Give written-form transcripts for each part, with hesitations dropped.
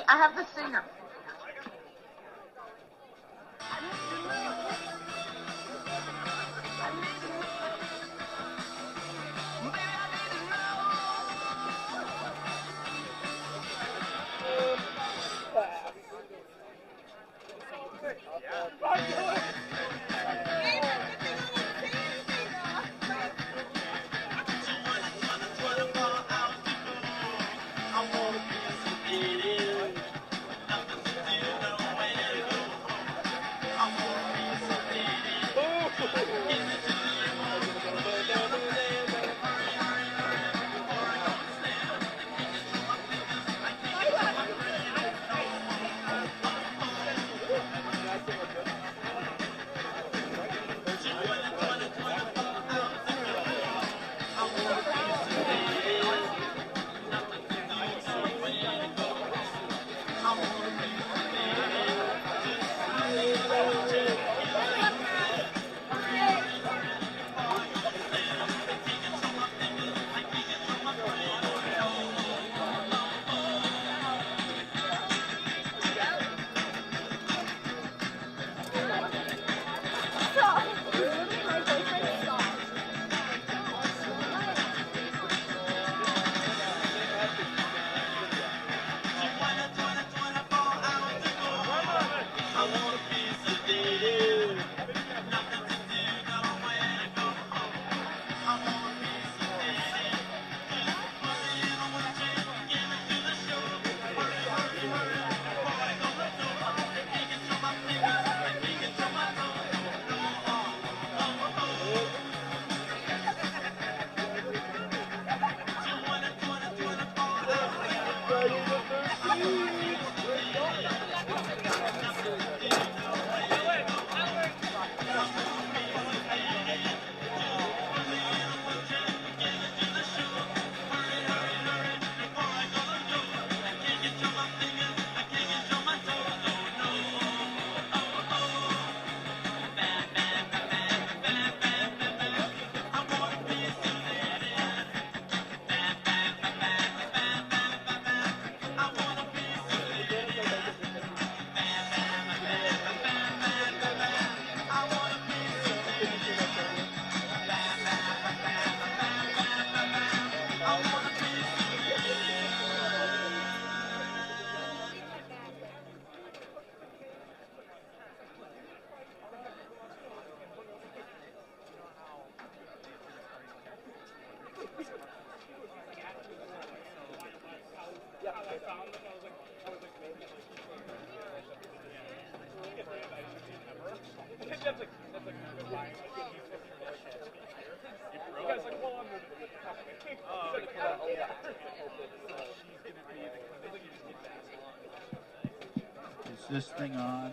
I have the singer. Is this thing on?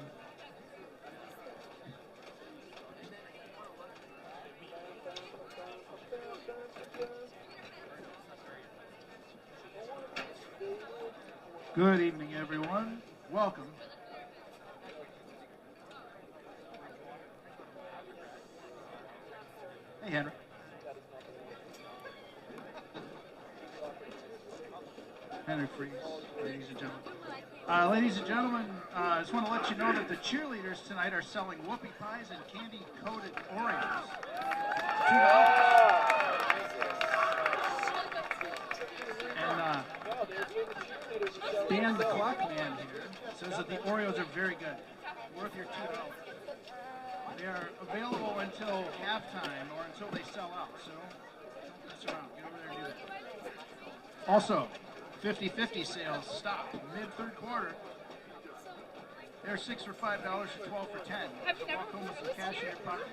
Good evening, everyone. Welcome. Hey, Henry. Henry Freeze, ladies and gentlemen. Ladies and gentlemen, I just want to let you know that the cheerleaders tonight are selling whoopie pies and candy-coated Oreos. $2. And Dan, the clock man here, says that the Oreos are very good, worth your $2. They are available until halftime or until they sell out, so don't mess around. Get over there and do that. Also, 50-50 sales stop mid-third quarter. They're 6 for $5 or 12 for 10. So walk home with some cash in your pocket.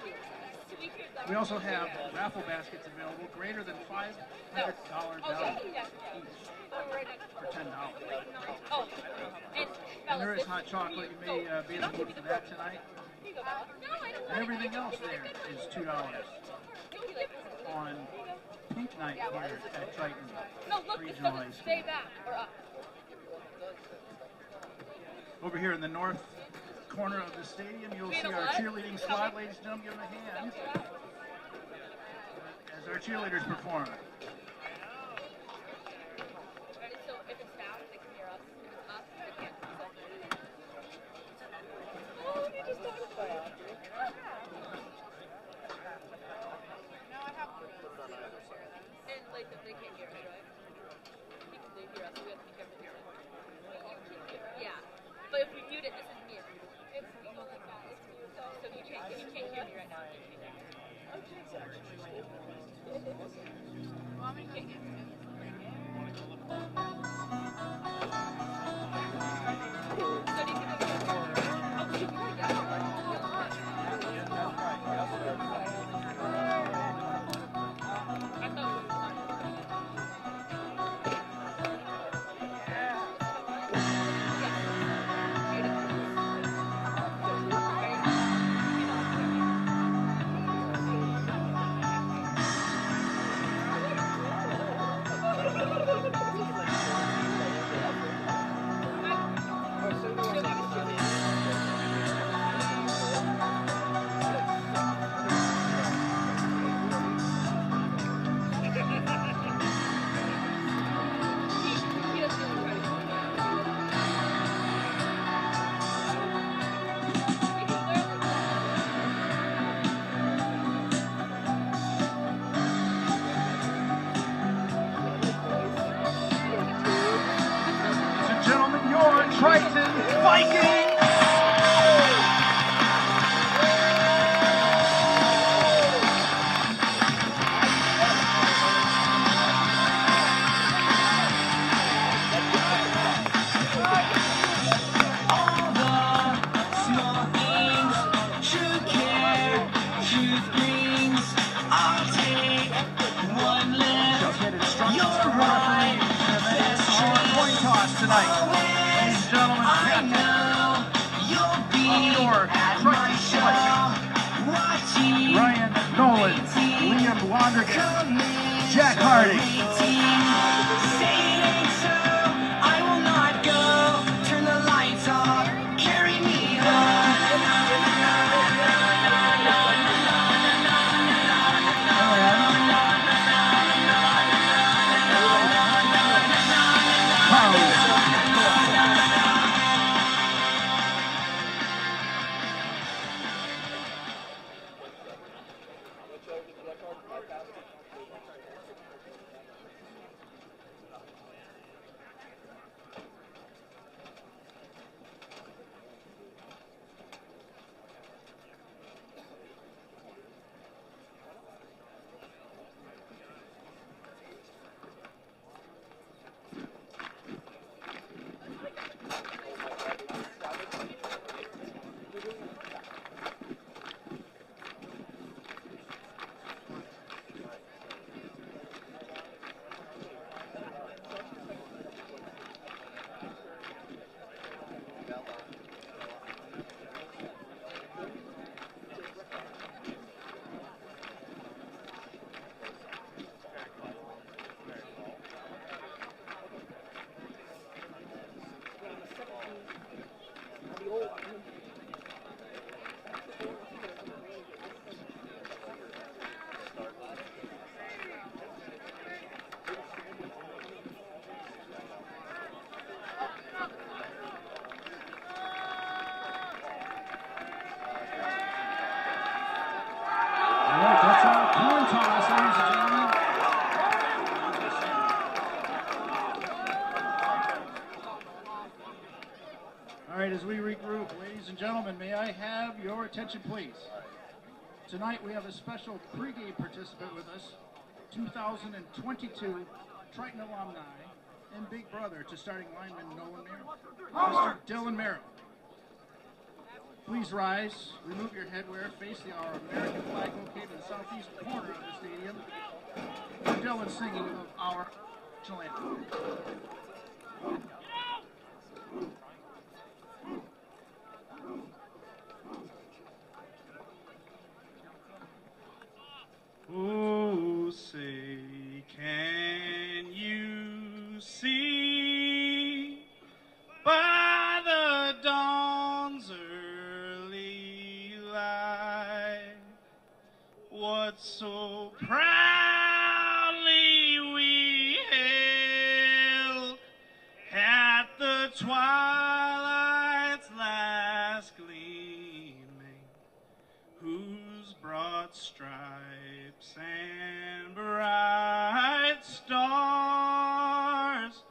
We also have raffle baskets available greater than $500 value each for $10. And there is hot chocolate. You may be in the mood for that tonight. And everything else there is $2 on Pink Night here at Triton Regional High School. Over here in the north corner of the stadium, you'll see our cheerleading squad. Ladies and gentlemen, give them a hand as our cheerleaders perform. So if it's down, they can hear us. If it's up, they can't. score, Triton Vikings. Tonight, ladies and gentlemen, Captain Ryan Nolan, Liam Wandrigan, Jack Hardy. I will not go. Turn the lights off. Carry me home. As we regroup, ladies and gentlemen, may I have your attention, please? Tonight we have a special pregame participant with us, 2022 Triton alumni and big brother to starting lineman Nolan Merrill, Mr. Dylan Merrill. Please rise, remove your headwear, face our American flag located in the southeast corner of the stadium. Dylan singing of our national anthem. Oh, say, can you see by the dawn's early light what so proudly we hailed at the twilight's last gleaming, whose broad stripes and bright stars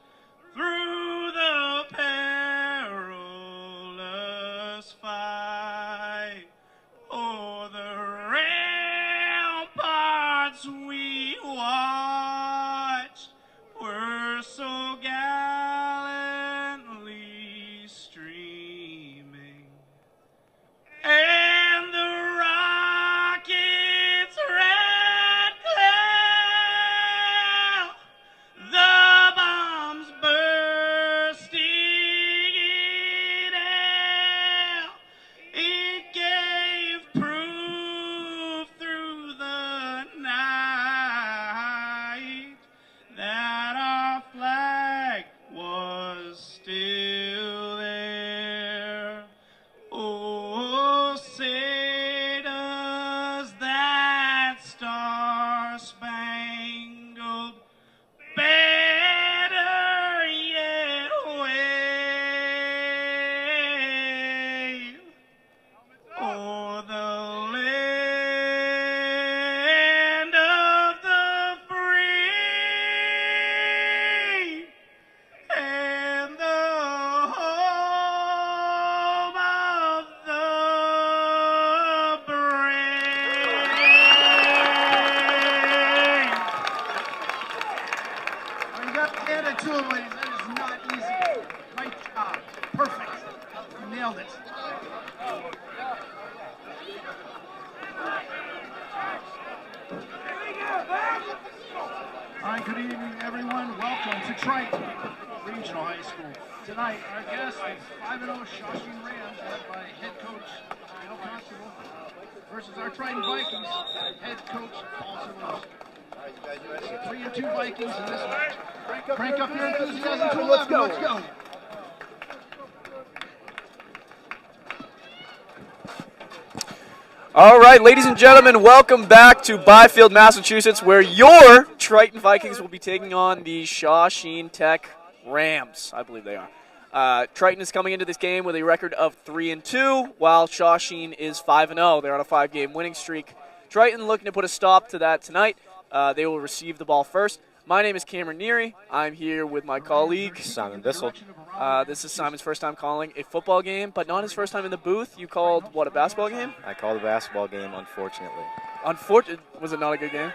through the perilous fight o'er the ramparts we watched were so gallantly streaming, and the rockets nailed it. All right, good evening, everyone. Welcome to Triton Regional High School. Tonight, our guest is 5-0 Shawsheen Rams, led by head coach Al Constable, versus our Triton Vikings, head coach Paul Cerullo. 3-2 Vikings in this match. Crank up your enthusiasm to 11. Let's go. All right, ladies and gentlemen, welcome back to Byfield, Massachusetts, where your Triton Vikings will be taking on the Shawsheen Tech Rams. I believe they are. Triton is coming into this game with a record of 3-2, while Shawsheen is 5-0. They're on a 5-game winning streak. Triton looking to put a stop to that tonight. They will receive the ball first. My name is Cameron Neary. I'm here with my colleague, Simon Bissell. This is Simon's first time calling a football game, but not his first time in the booth. You called, what, a basketball game? I called a basketball game, unfortunately. Was it not a good game?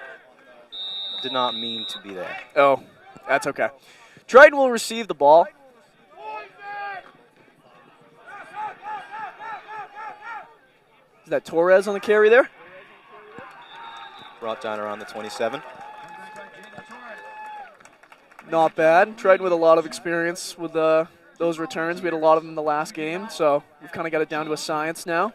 Did not mean to be there. Oh, that's okay. Triton will receive the ball. Is that Torres on the carry there? Brought down around the 27. Not bad. Triton with a lot of experience with those returns. We had a lot of them in the last game, so we've kind of got it down to a science now.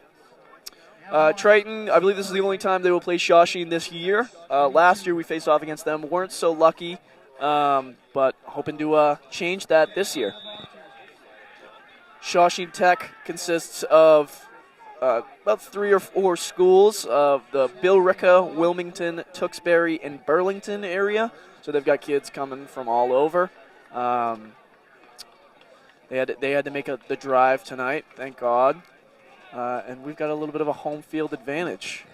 Triton, I believe this is the only time they will play Shawsheen this year. Last year we faced off against them. Weren't so lucky, but hoping to change that this year. Shawsheen Tech consists of about 3 or 4 schools of the Billerica, Wilmington, Tewksbury, and Burlington area. So they've got kids coming from all over. They had to make the drive tonight, thank God. And we've got a little bit of a home field advantage.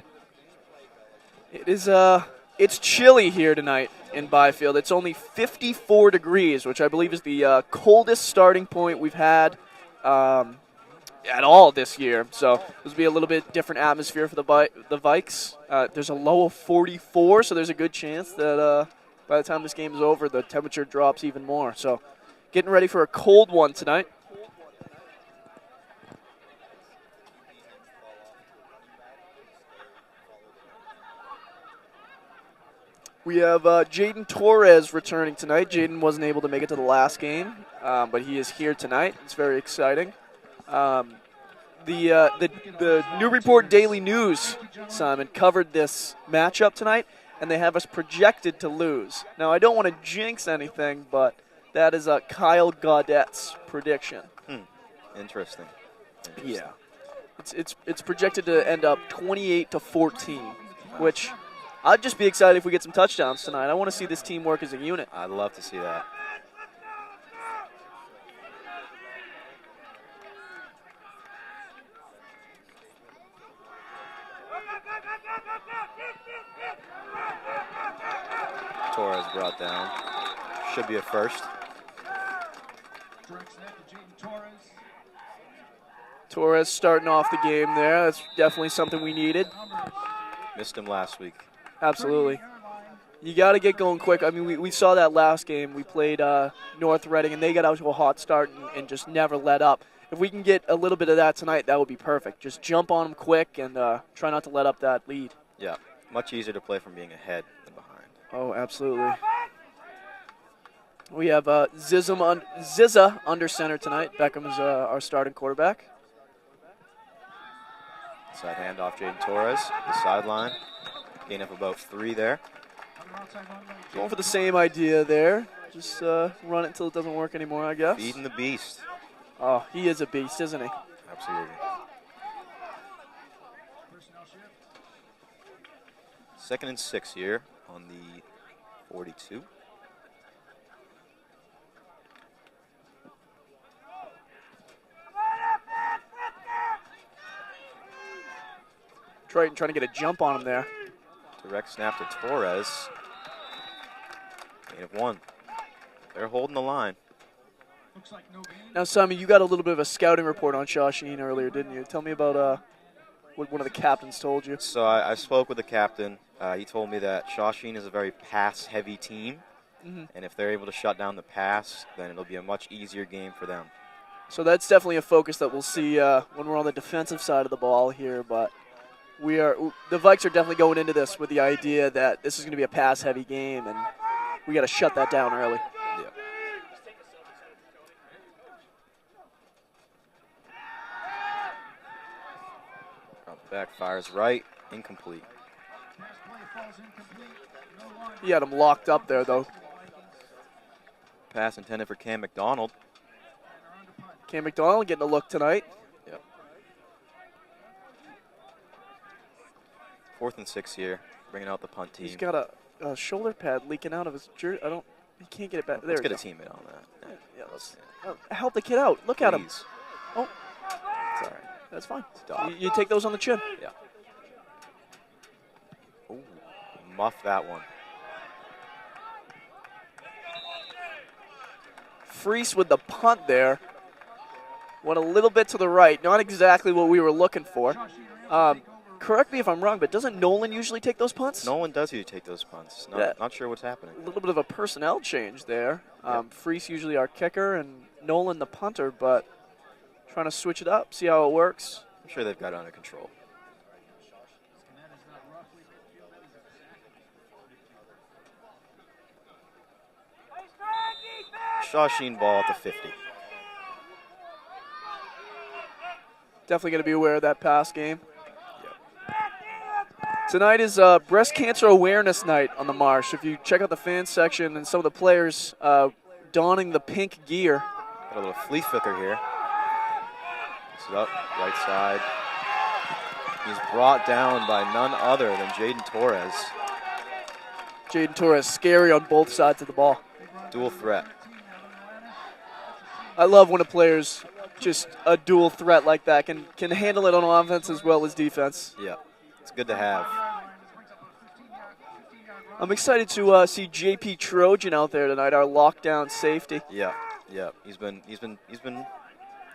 It's chilly here tonight in Byfield. It's only 54 degrees, which I believe is the coldest starting point we've had at all this year. So this will be a little bit different atmosphere for the Vikes. There's a low of 44, so there's a good chance that by the time this game is over, the temperature drops even more. So getting ready for a cold one tonight. We have Jaden Torres returning tonight. Jaden wasn't able to make it to the last game, but he is here tonight. It's very exciting. The Newburyport Daily News, Simon, covered this matchup tonight, and they have us projected to lose. Now, I don't want to jinx anything, but that is Kyle Gaudette's prediction. Interesting. Yeah. It's projected to end up 28-14, which I'd just be excited if we get some touchdowns tonight. I want to see this team work as a unit. I'd love to see that. Torres brought down. Should be a first. Torres starting off the game there. That's definitely something we needed. Missed him last week. Absolutely. You got to get going quick. I mean, we saw that last game. We played North Reading, and they got out to a hot start and just never let up. If we can get a little bit of that tonight, that would be perfect. Just jump on them quick and try not to let up that lead. Yeah, much easier to play from being ahead than behind. Oh, absolutely. We have Zizza under center tonight. Beckham is our starting quarterback. Side handoff, Jaden Torres, the sideline. Gain up about 3 there. Going for the same idea there. Just run it until it doesn't work anymore, I guess. Feeding the beast. Oh, he is a beast, isn't he? Absolutely. Second and 6 here on the 42. Triton trying to get a jump on him there. Direct snap to Torres. Gain of 1. They're holding the line. Now, Simon, you got a little bit of a scouting report on Shawsheen earlier, didn't you? Tell me about what one of the captains told you. So I spoke with the captain. He told me that Shawsheen is a very pass-heavy team, and if they're able to shut down the pass, then it'll be a much easier game for them. So that's definitely a focus that we'll see when we're on the defensive side of the ball here. But the Vikes are definitely going into this with the idea that this is going to be a pass-heavy game, and we got to shut that down early. Yeah. Backfires right, incomplete. He had him locked up there, though. Pass intended for Cam McDonald. Cam McDonald getting a look tonight. Yep. 4th and 6 here, bringing out the punt team. He's got a shoulder pad leaking out of his jersey. He can't get it back. Let's there get a we go. teammate on that. Yeah, let's help the kid out. Look at him. Please. Oh, It's all right. that's fine. Stop. You take those on the chin. Yeah. Ooh, muff that one. Freese with the punt there. Went a little bit to the right. Not exactly what we were looking for. Correct me if I'm wrong, but doesn't Nolan usually take those punts? Nolan does usually take those punts. Not sure what's happening. A little bit of a personnel change there. Freese usually our kicker and Nolan the punter, but trying to switch it up, see how it works. I'm sure they've got it under control. Shawsheen ball at the 50. Definitely going to be aware of that pass game. Tonight is Breast Cancer Awareness Night on the Marsh. If you check out the fan section and some of the players donning the pink gear. Got a little flea flicker here. This is up, right side. He's brought down by none other than Jaden Torres. Jaden Torres, scary on both sides of the ball. Dual threat. I love when a player's just a dual threat like that, can handle it on offense as well as defense. Yeah, it's good to have. I'm excited to see JP Trojan out there tonight, our lockdown safety. Yeah.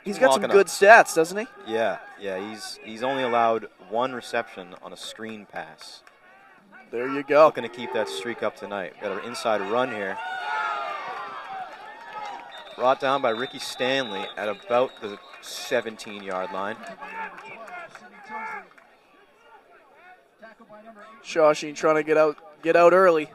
He's got some good stats, doesn't he? Yeah. He's only allowed 1 reception on a screen pass. There you go. Looking to keep that streak up tonight. Got an inside run here. Brought down by Ricky Stanley at about the 17-yard line. Shawsheen trying to get out early.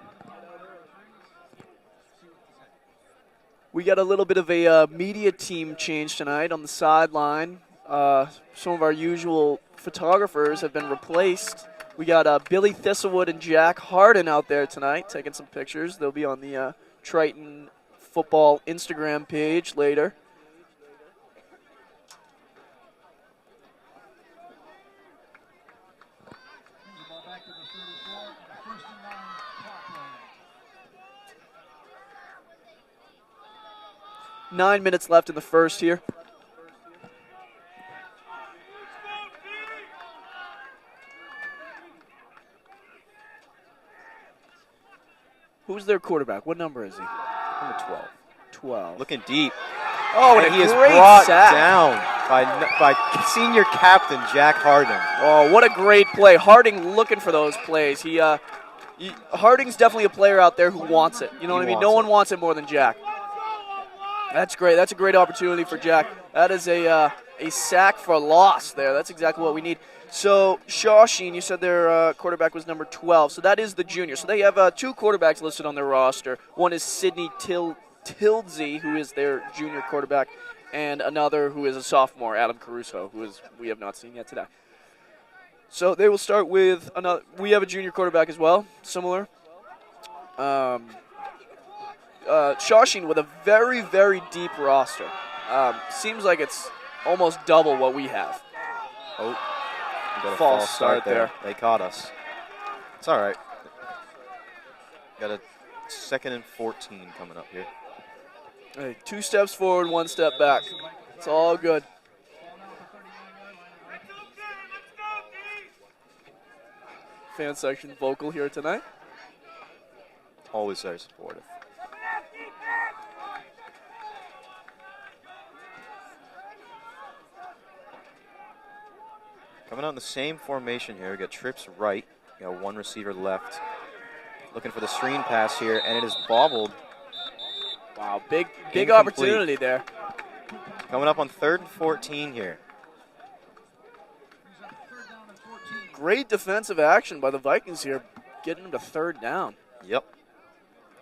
We got a little bit of a media team change tonight on the sideline. Some of our usual photographers have been replaced. We got Billy Thistlewood and Jack Harden out there tonight taking some pictures. They'll be on the Triton football Instagram page later. Nine minutes left in the first here. Who's their quarterback? What number is he? Number 12. 12. Looking deep. Oh, and he is great brought sack. down by senior captain Jack Harding. Oh, what a great play. Harding looking for those plays. Harding's definitely a player out there who wants it. You know what I mean? No one wants it more than Jack. That's great. That's a great opportunity for Jack. That is a sack for loss there. That's exactly what we need. So, Shawsheen, you said their quarterback was number 12. So that is the junior. So they have 2 quarterbacks listed on their roster. One is Sidney Tildsey, who is their junior quarterback, and another who is a sophomore, Adam Caruso, we have not seen yet today. So they will start with another. We have a junior quarterback as well, similar. Shawsheen with a very, very deep roster. Seems like it's almost double what we have. Oh, we got a false start there. They caught us. It's all right. Got a 2nd and 14 coming up here. Hey, 2 steps forward, 1 step back. It's all good. Fan section vocal here tonight. Always very supportive. Coming out in the same formation here. We got trips right. We got 1 receiver left. Looking for the screen pass here, and it is bobbled. Wow, big Incomplete. opportunity there. Coming up on 3rd and 14 here. Great defensive action by the Vikings here, getting them to 3rd down. Yep.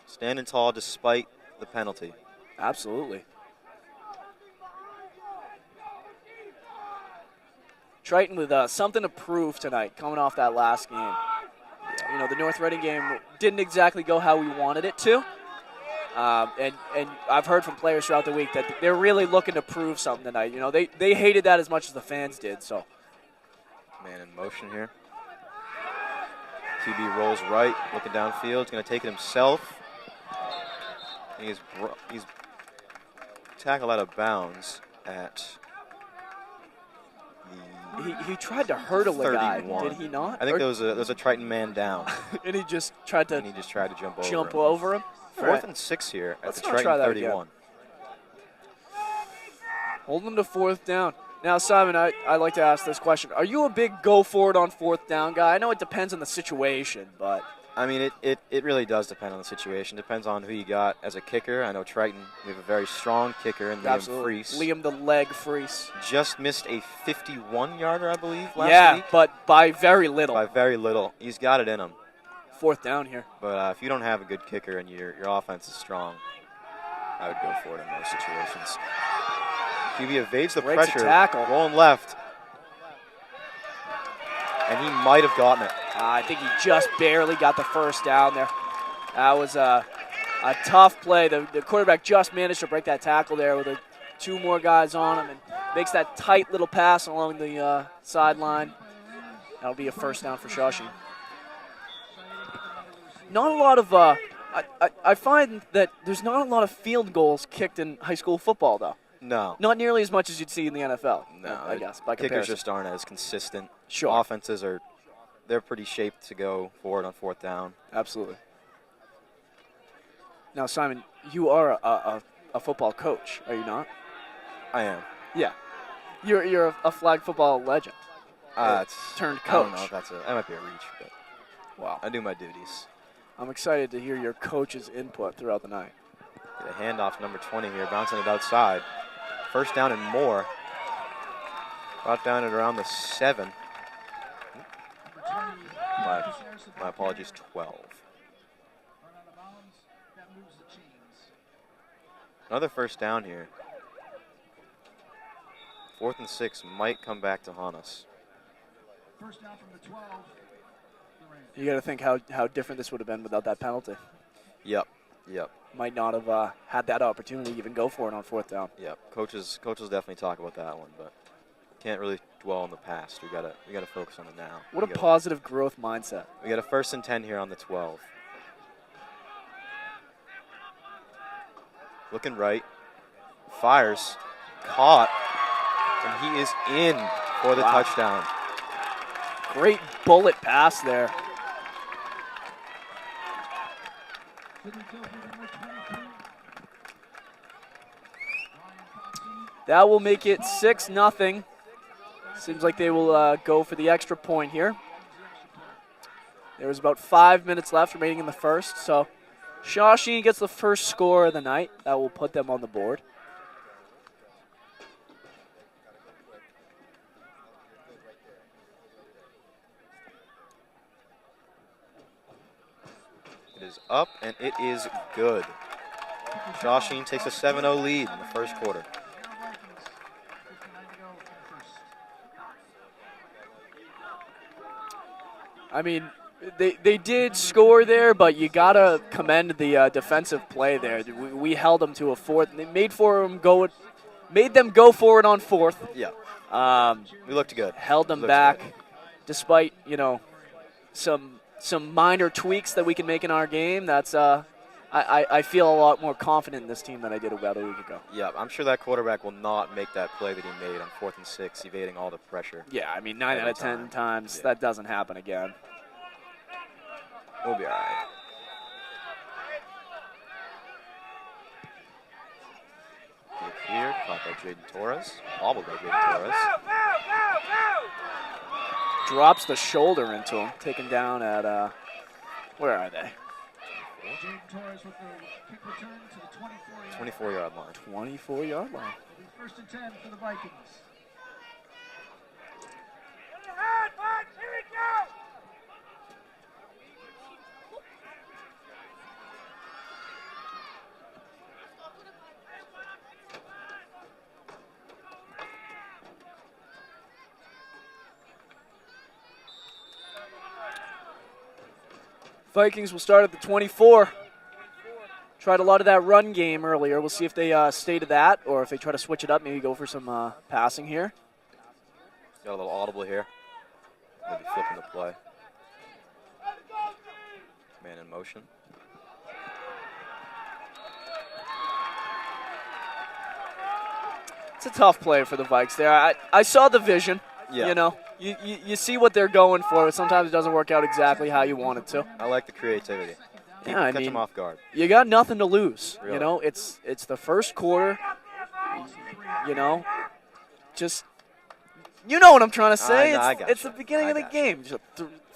Standing tall despite the penalty. Absolutely. Triton with something to prove tonight, coming off that last game. You know, the North Reading game didn't exactly go how we wanted it to. And I've heard from players throughout the week that they're really looking to prove something tonight. You know, they hated that as much as the fans did. So, Man in motion here. TB rolls right, looking downfield. He's going to take it himself. He's tackled out of bounds at the he tried to hurdle a guy, 31. did he not? I think there was a Triton man down. And he just tried to jump over him. him. 4th and 6 here at Let's the not try Triton that 31. Hold them to 4th down. Now, Simon, I'd like to ask this question. Are you a big go for it on 4th down guy? I know it depends on the situation, but I mean, it really does depend on the situation. Depends on who you got as a kicker. I know Triton, we have a very strong kicker in Liam Freese. Liam the leg Freese. Just missed a 51-yarder, I believe, last week. Yeah, but by very little. By very little. He's got it in him. 4th down here. But if you don't have a good kicker and your offense is strong, I would go for it in those situations. QB evades the Breaks a pressure, tackle. rolling left. And he might have gotten it. I think he just barely got the 1st down there. That was a tough play. The quarterback just managed to break that tackle there with 2 more guys on him and makes that tight little pass along the sideline. That'll be a 1st down for Shawsheen. Not a lot of I find that there's not a lot of field goals kicked in high school football, though. No. Not nearly as much as you'd see in the NFL. No, I guess, by kickers comparison. just aren't as consistent. Sure. Offenses they're pretty shaped to go forward on 4th down. Absolutely. Now, Simon, you are a football coach, are you not? I am. Yeah. You're a flag football legend. Turned coach. I don't know if that might be a reach, but Wow. I do my duties. I'm excited to hear your coach's input throughout the night. Get a handoff to number 20 here, bouncing it outside. 1st down and more. Brought down at around the 7. My apologies, 12. Another 1st down here. 4th and 6 might come back to haunt us. 1st down from the 12. You got to think how different this would have been without that penalty. Yep. Might not have had that opportunity to even go for it on 4th down. Yep. Coaches definitely talk about that one, but can't really dwell on the past. We gotta focus on the now. What a positive growth mindset. We got a 1st and 10 here on the 12. Looking right. Fires. Caught. And he is in for the touchdown. Great bullet pass there. That will make it 6-0. Seems like they will go for the extra point here. There was about 5 minutes left remaining in the 1st, so Shawsheen gets the 1st score of the night. That will put them on the board. It is up, and it is good. Shawsheen takes a 7-0 lead in the 1st quarter. I mean, they did score there, but you got to commend the defensive play there. We held them to a 4th. They made them go forward on 4th. Yeah. We looked good. Held them back, despite, some minor tweaks that we can make in our game. That's I feel a lot more confident in this team than I did about a week ago. Yeah, I'm sure that quarterback will not make that play that he made on 4th and 6, evading all the pressure. Yeah, I mean, 9 out of 10 times, that doesn't happen again. We'll be all right. Kick here, caught by Jaden Torres. Bobbled by Jaden Torres. Drops the shoulder into him, taken down at, where are they? Jaden Torres with the kick return to the 24-yard 24-yard line. 24-yard line. It'll be 1st and 10 for the Vikings. Vikings will start at the 24. Tried a lot of that run game earlier. We'll see if they stay to that or if they try to switch it up, maybe go for some passing here. Got a little audible here. Maybe flipping the play. Man in motion. It's a tough play for the Vikes there. I saw the vision. Yeah. You know, you see what they're going for, but sometimes it doesn't work out exactly how you want it to. I like the creativity. Yeah, I Catch mean, them off guard. you got nothing to lose. Really. You know, it's the first quarter. You know, just you know what I'm trying to say. I It's, got it's you. the beginning I of the got you. game. Just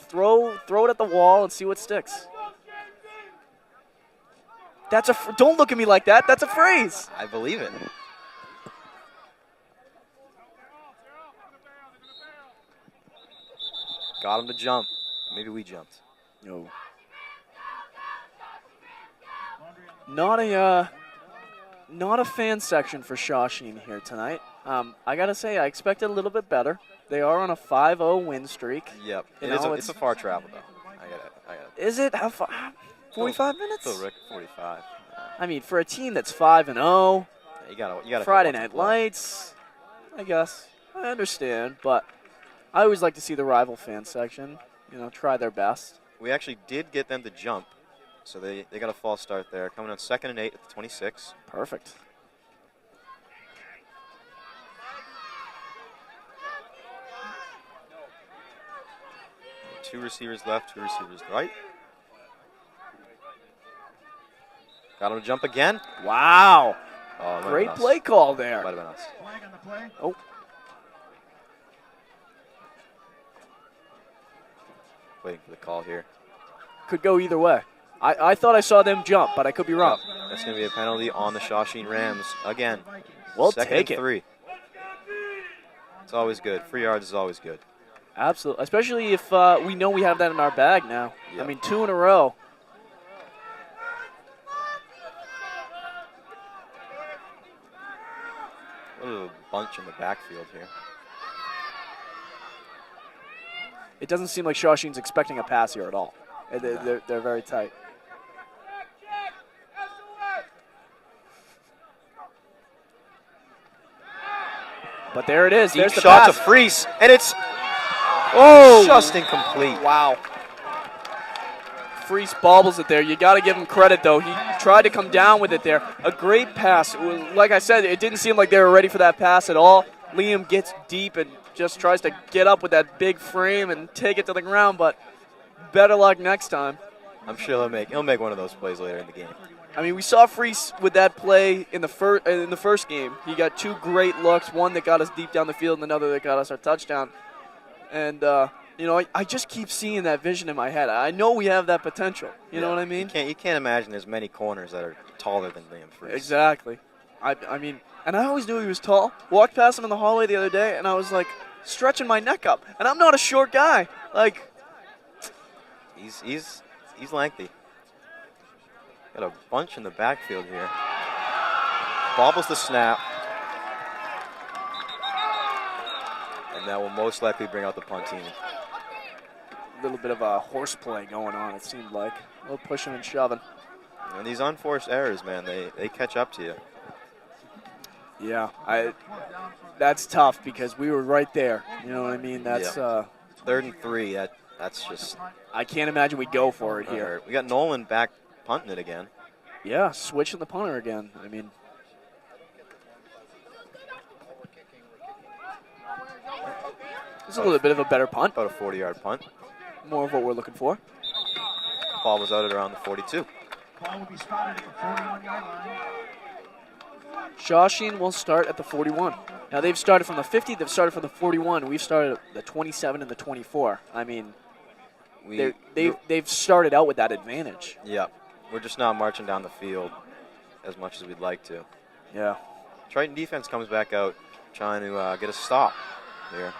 throw it at the wall and see what sticks. That's don't look at me like that. That's a phrase. I believe it. Got him to jump. Maybe we jumped. No. Not a fan section for Shawsheen here tonight. I gotta say, I expected a little bit better. They are on a 5-0 win streak. Yep. You It is know, it's a far travel, though. I got it. Is it? How far? 45 minutes? Still Rick, 45. I mean, for a team that's 5-0, You gotta Friday watch Night the play. Lights, I guess. I understand, but I always like to see the rival fan section, you know, try their best. We actually did get them to jump, so they got a false start there. Coming on 2nd and 8 at the 26. Perfect. Two receivers left, two receivers right. Got him to jump again. Wow. Oh, it might have Great been us. play call there. Might have been us. Flag on the play. Oh. Waiting for the call here. Could go either way. I thought I saw them jump, but I could be wrong. That's going to be a penalty on the Shawsheen Rams again. We'll 2nd take and it. 3. It's always good. 3 yards is always good. Absolutely. Especially if we know we have that in our bag now. Yep. I mean, 2 in a row. A little bunch in the backfield here. It doesn't seem like Shawsheen's expecting a pass here at all. They're very tight. But there it is. Deep There's the shot to pass. Freese, and it's just incomplete. Wow. Freese bobbles it there. You got to give him credit, though. He tried to come down with it there. A great pass. It was, like I said, it didn't seem like they were ready for that pass at all. Liam gets deep and just tries to get up with that big frame and take it to the ground, but better luck next time. I'm sure he'll make one of those plays later in the game. I mean, we saw Freese with that play in the first game. He got 2 great looks, one that got us deep down the field and another that got us our touchdown. And, you know, I just keep seeing that vision in my head. I know we have that potential. You know what I mean? You can't imagine there's many corners that are taller than Liam Freese. Exactly. I mean, and I always knew he was tall. Walked past him in the hallway the other day, and I was, like, stretching my neck up. And I'm not a short guy. Like, He's lengthy. Got a bunch in the backfield here. Bobbles the snap. And that will most likely bring out the punt team. a little bit of a horseplay going on, it seemed like. A little pushing and shoving. And these unforced errors, man, they catch up to you. Yeah, that's tough because we were right there. You know what I mean? That's 3rd and 3. That's just. I can't imagine we go for it here. We got Nolan back punting it again. Yeah, switching the punter again. I mean, it's a little bit of a better punt. About a 40-yard punt. More of what we're looking for. Ball was out at around the 42. Ball will be spotted at the 41-yard line. Shawsheen will start at the 41. Now, they've started from the 50, they've started from the 41. We've started at the 27 and the 24. I mean, they've started out with that advantage. Yeah. we're just not marching down the field as much as we'd like to. Yeah. Triton defense comes back out trying to get a stop here.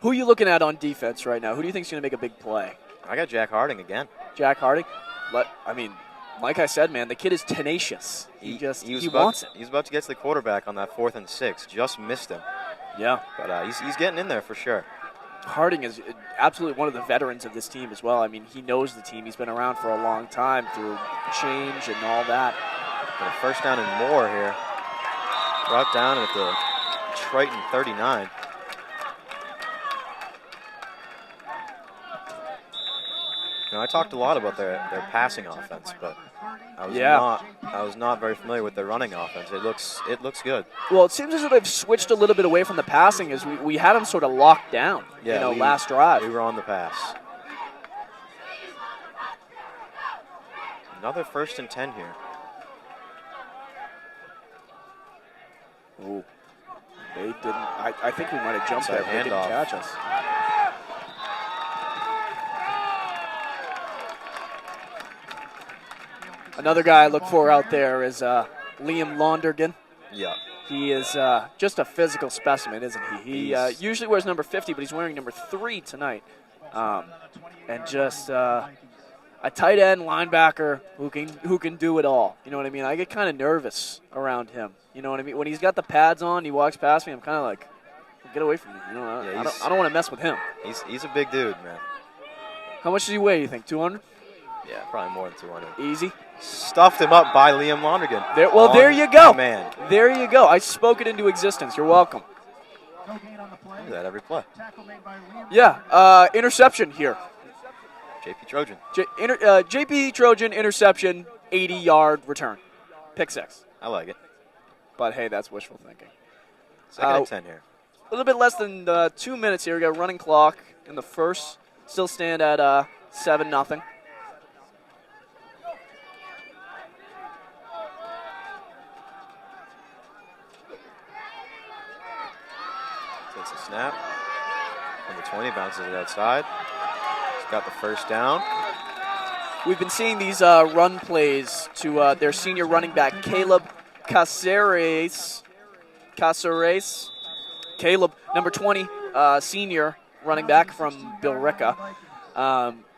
Who are you looking at on defense right now? Who do you think is going to make a big play? I got Jack Harding again. Jack Harding? Like I said, man, the kid is tenacious. He wants it. He's about to get to the quarterback on that 4th and 6. Just missed him. Yeah. But he's getting in there for sure. Harding is absolutely one of the veterans of this team as well. I mean, he knows the team. He's been around for a long time through change and all that. But a first down and more here. Brought down at the Triton 39. I talked a lot about their passing offense, but I was not very familiar with their running offense. It looks good. Well, it seems as though they've switched a little bit away from the passing as we had them sort of locked down, last drive. We were on the pass. Another 1st and 10 here. Ooh. They didn't. I think we might have jumped there, but they didn't catch us. Another guy I look for out there is Liam Londergan. Yeah. He is just a physical specimen, isn't he? He usually wears number 50, but he's wearing number 3 tonight. And just a tight end linebacker who can do it all. You know what I mean? I get kind of nervous around him. You know what I mean? When he's got the pads on, he walks past me, I'm kind of like, get away from me. You know, I don't want to mess with him. He's a big dude, man. How much does he weigh, you think? 200? Yeah, probably more than 200. Easy. Stuffed him up by Liam Lonergan. There you go. Man. There you go. I spoke it into existence. You're welcome. Do that every play. Yeah, interception here. JP Trojan. JP Trojan interception, 80-yard return. Pick 6. I like it. But, hey, that's wishful thinking. 2nd and 10 here. A little bit less than 2 minutes here. We got a running clock in the first. Still stand at 7-0. Takes a snap. Number 20 bounces it outside. He's got the first down. We've been seeing these run plays to their senior running back, Caleb Caceres. Caleb, number 20, senior running back from Billerica.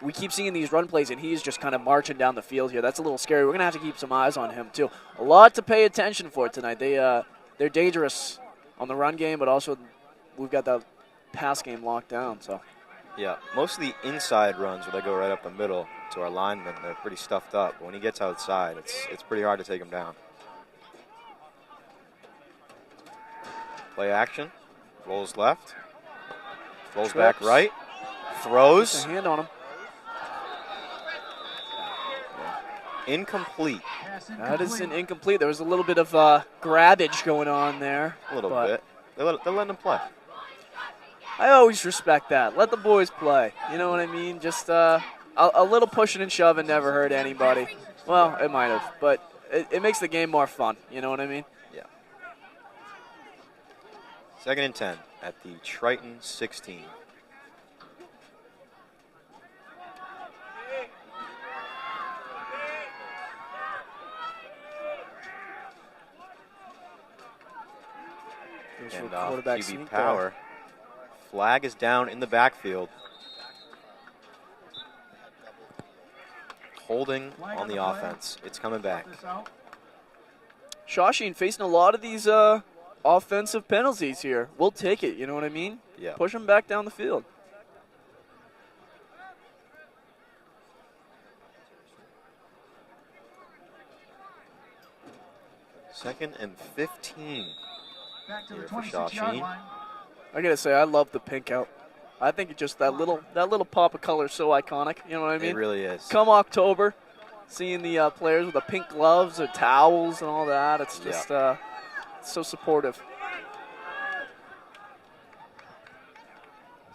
We keep seeing these run plays, and he's just kind of marching down the field here. That's a little scary. We're going to have to keep some eyes on him, too. A lot to pay attention for tonight. They're dangerous on the run game, but also we've got the pass game locked down. So, yeah, most of the inside runs where they go right up the middle to our linemen, they're pretty stuffed up. But when he gets outside, it's pretty hard to take him down. Play action. Rolls left. Rolls back right. Throws. Puts a hand on him. Incomplete. That is an incomplete. There was a little bit of grabbage going on there. A little bit. They're letting him play. I always respect that. Let the boys play. You know what I mean? Just a little pushing and shoving never hurt anybody. Well, it might have, but it makes the game more fun. You know what I mean? Yeah. 2nd and 10 at the Triton 16. And QB power. Flag is down in the backfield. Holding on the offense. It's coming back. Shawsheen facing a lot of these offensive penalties here. We'll take it, you know what I mean? Yeah. Push them back down the field. Second and 15. Back to the Here for 26-yard Shawsheen. line. I gotta say, I love the pink out. I think it just that little pop of color is so iconic. You know what I mean? It really is. Come October, seeing the players with the pink gloves or towels and all that, it's just so supportive.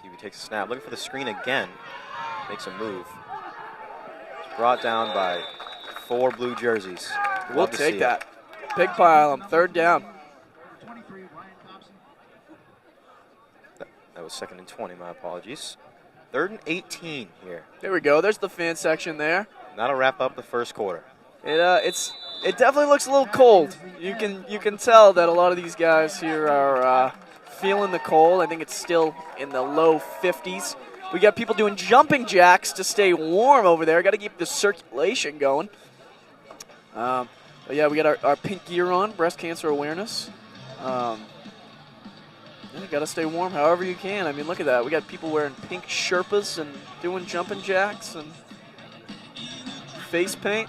TV takes a snap, looking for the screen again. Makes a move. It's brought down by 4 blue jerseys. We'll take that. Big pile on 3rd down. 23, Ryan Thompson. That was 2nd and 20, my apologies. 3rd and 18 here. There we go. There's the fan section there. That'll wrap up the first quarter. It definitely looks a little cold. You can tell that a lot of these guys here are feeling the cold. I think it's still in the low 50s. We got people doing jumping jacks to stay warm over there. Got to keep the circulation going. But yeah, we got our pink gear on, breast cancer awareness. Yeah, got to stay warm however you can. I mean, look at that. We got people wearing pink Sherpas and doing jumping jacks and face paint.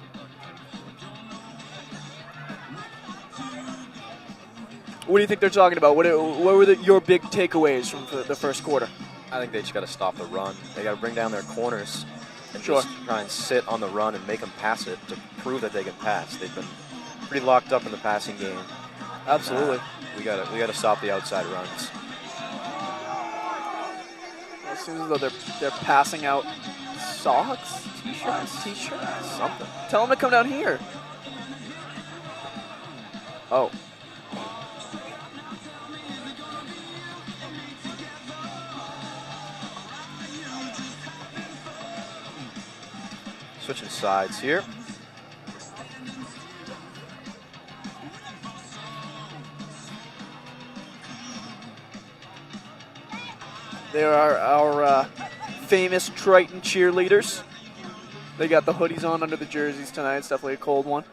What do you think they're talking about? What were your big takeaways from the first quarter? I think they just got to stop the run. They got to bring down their corners and Sure. just try and sit on the run and make them pass it to prove that they can pass. They've been pretty locked up in the passing game. Absolutely. We gotta stop the outside runs. It seems as though they're passing out socks, t-shirts, Something. Tell them to come down here. Oh. Switching sides here. There are our famous Triton cheerleaders. They got the hoodies on under the jerseys tonight. It's definitely a cold one.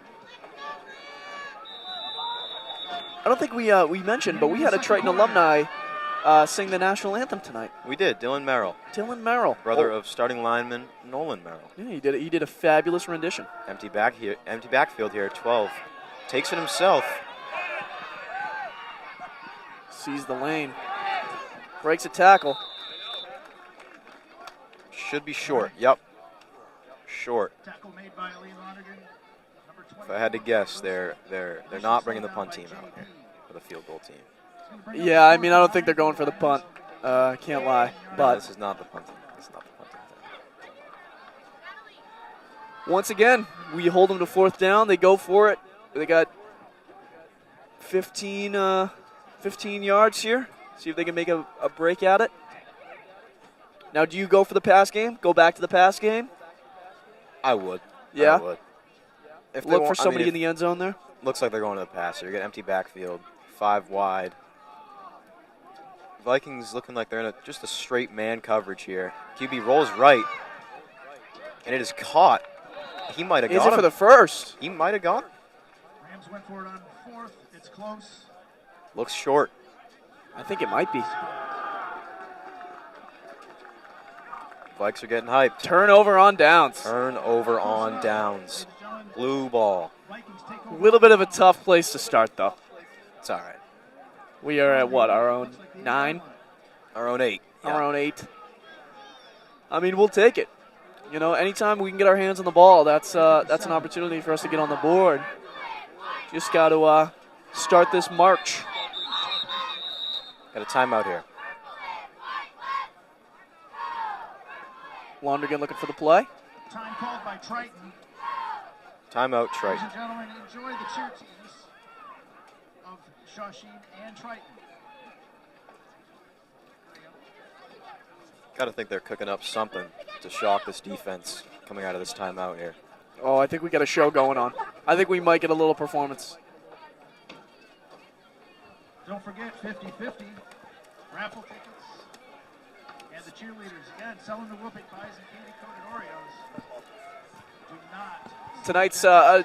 I don't think we mentioned, but we had a Triton alumni sing the national anthem tonight. We did. Dylan Merrill, Dylan Merrill, brother of starting lineman Nolan Merrill. Yeah, he did a fabulous rendition. Empty backfield here at 12. Takes it himself. Sees the lane. Breaks a tackle. Should be short. Yep. Short. Tackle made by Lee Lonergan, number 20. If I had to guess, they're not bringing the punt team out here for the field goal team. Yeah, I mean, I don't think they're going for the punt. Can't lie. No, But this is not the punt team. This is not the punt team. once again, we hold them to fourth down. They go for it. They got 15 yards here. See if they can make a break at it. Now, do you go for the pass game? Go back to the pass game? I would. Yeah? I would. If they Look want- for somebody I mean, in the end zone there? looks like they're going to the pass here. You got empty backfield, 5 wide. Vikings looking like they're in just a straight man coverage here. QB rolls right, and it is caught. He might have Is got it for him. the first? He might have got him. Rams went for it on fourth. It's close. Looks short. I think it might be. Vikes are getting hyped. Turnover on downs. Turnover on downs. Blue ball. Vikings take A over. little bit of a tough place to start, though. It's all right. We are at what, our own 9? Our own 8. Our own 8. I mean, we'll take it. You know, anytime we can get our hands on the ball, that's an opportunity for us to get on the board. Just got to start this march. Got a timeout here. Lonergan looking for the play. Time called by Triton. Timeout, Ladies Triton. and gentlemen, enjoy the cheer teams of Shawsheen and Triton. Got to think they're cooking up something to shock this defense coming out of this timeout here. Oh, I think we got a show going on. I think we might get a little performance. Don't forget 50-50 raffle tickets and the cheerleaders. Again, selling the whooping pies and candy-coated Oreos. Do not. Tonight's,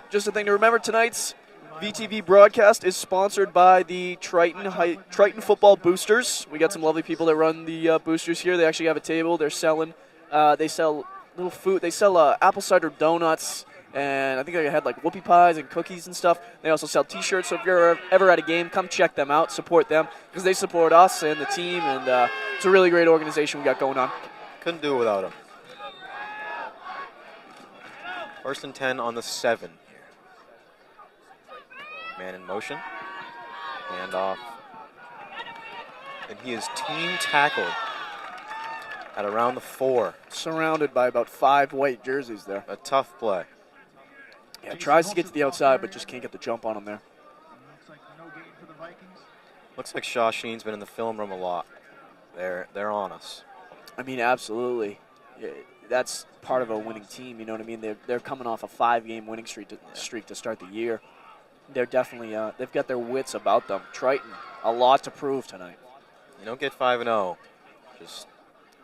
just a thing to remember, tonight's VTV broadcast is sponsored by the Triton Football Boosters. We got some lovely people that run the boosters here. They actually have a table. They're selling, they sell little food. They sell apple cider donuts, and I think they had like whoopie pies and cookies and stuff. They also sell T-shirts. So if you're ever at a game, come check them out, support them, because they support us and the team, and it's a really great organization we got going on. Couldn't do it without him. 1st and 10 on the 7. Man in motion. Hand off. And he is team tackled at around the 4. Surrounded by about 5 white jerseys there. A tough play. Yeah, tries to get to the outside, but just can't get the jump on him there. Looks like no gain for the Vikings. Looks like Shawsheen's been in the film room a lot. They're on us. I mean, absolutely. Yeah, that's part of a winning team. You know what I mean? They're coming off a 5-game winning streak to start the year. They're definitely they've got their wits about them. Triton, a lot to prove tonight. You don't get 5-0 just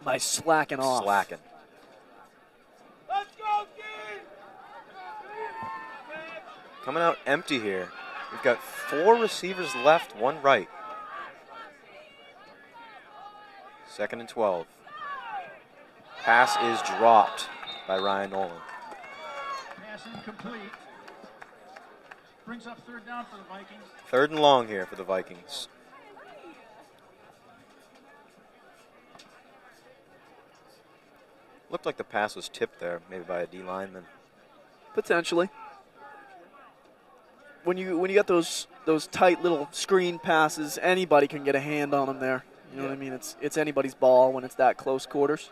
by slacking off. Slacking. Let's go, King! Coming out empty here. We've got 4 receivers left, 1 right. 2nd and 12. Pass is dropped by Ryan Nolan. Pass incomplete. Brings up 3rd down for the Vikings. 3rd and long here for the Vikings. Looked like the pass was tipped there, maybe by a D lineman. Potentially. When you got those tight little screen passes, anybody can get a hand on them there. You know what I mean? It's anybody's ball when it's that close quarters.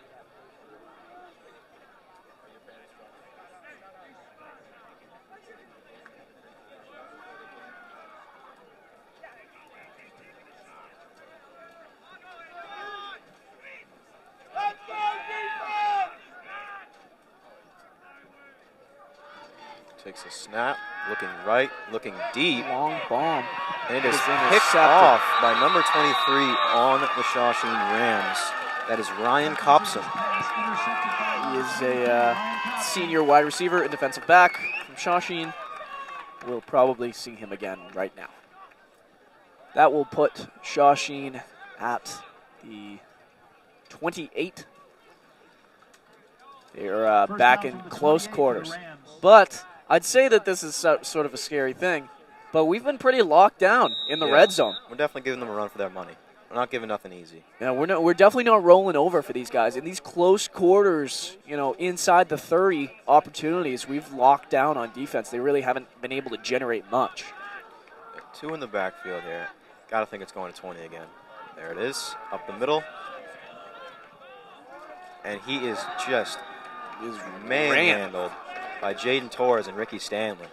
Takes a snap, looking right, looking deep. Long bomb. And it is picked off by number 23 on the Shawsheen Rams. That is Ryan Copson. He is a senior wide receiver and defensive back from Shawsheen. We'll probably see him again right now. That will put Shawsheen at the 28. They're back in close quarters. But I'd say that this is sort of a scary thing, but we've been pretty locked down in the red zone. We're definitely giving them a run for their money. We're not giving nothing easy. Yeah, we're definitely not rolling over for these guys. In these close quarters, inside the 30 opportunities, we've locked down on defense. They really haven't been able to generate much. 2 in the backfield here. Got to think it's going to 20 again. There it is, up the middle. And he is just manhandled by Jaden Torres and Ricky Stanley.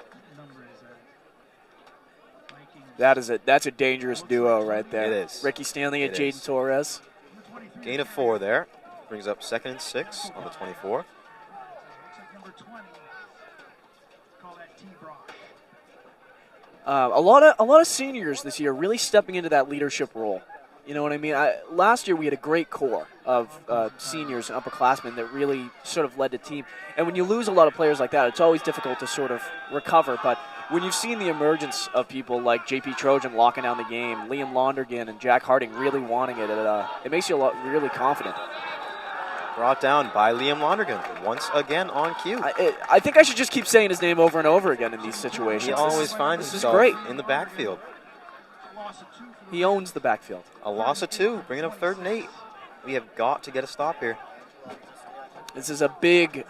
That's a dangerous duo right there. It is. Ricky Stanley and Jaden Torres. Gain of 4 there. Brings up 2nd and 6 on the 24. A lot of seniors this year really stepping into that leadership role. You know what I mean? Last year we had a great core of seniors and upperclassmen that really sort of led the team. And when you lose a lot of players like that, it's always difficult to sort of recover. But when you've seen the emergence of people like J.P. Trojan locking down the game, Liam Londergan and Jack Harding really wanting it, it makes you really confident. Brought down by Liam Londergan once again on cue. I think I should just keep saying his name over and over again in these situations. He always finds himself in the backfield. He owns the backfield. A loss of 2, bringing up 3rd and 8. We have got to get a stop here. This is a big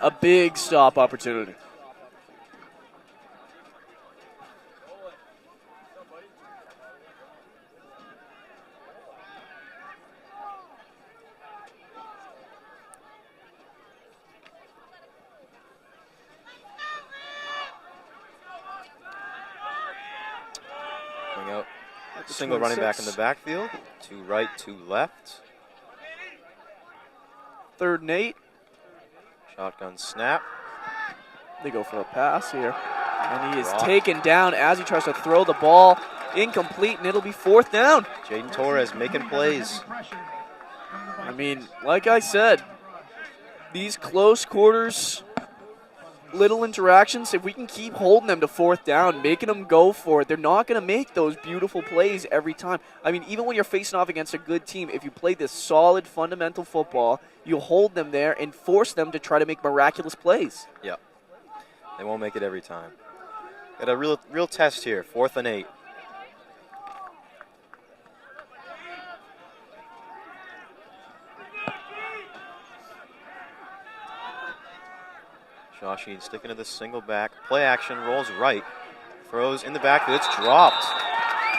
stop opportunity. Bring out single running back in the backfield. 2 right, 2 left. 3rd and 8. Shotgun snap. They go for a pass here. And he is taken down as he tries to throw the ball. Incomplete, and it'll be 4th down. Jaden Torres making plays. I mean, like I said, these close quarters, little interactions, if we can keep holding them to 4th down, making them go for it, they're not going to make those beautiful plays every time. I mean, even when you're facing off against a good team, if you play this solid fundamental football, you hold them there and force them to try to make miraculous plays. Yep. They won't make it every time. Got a real test here, 4th and 8. Shawsheen sticking to the single back. Play action, rolls right. Throws in the backfield. It's dropped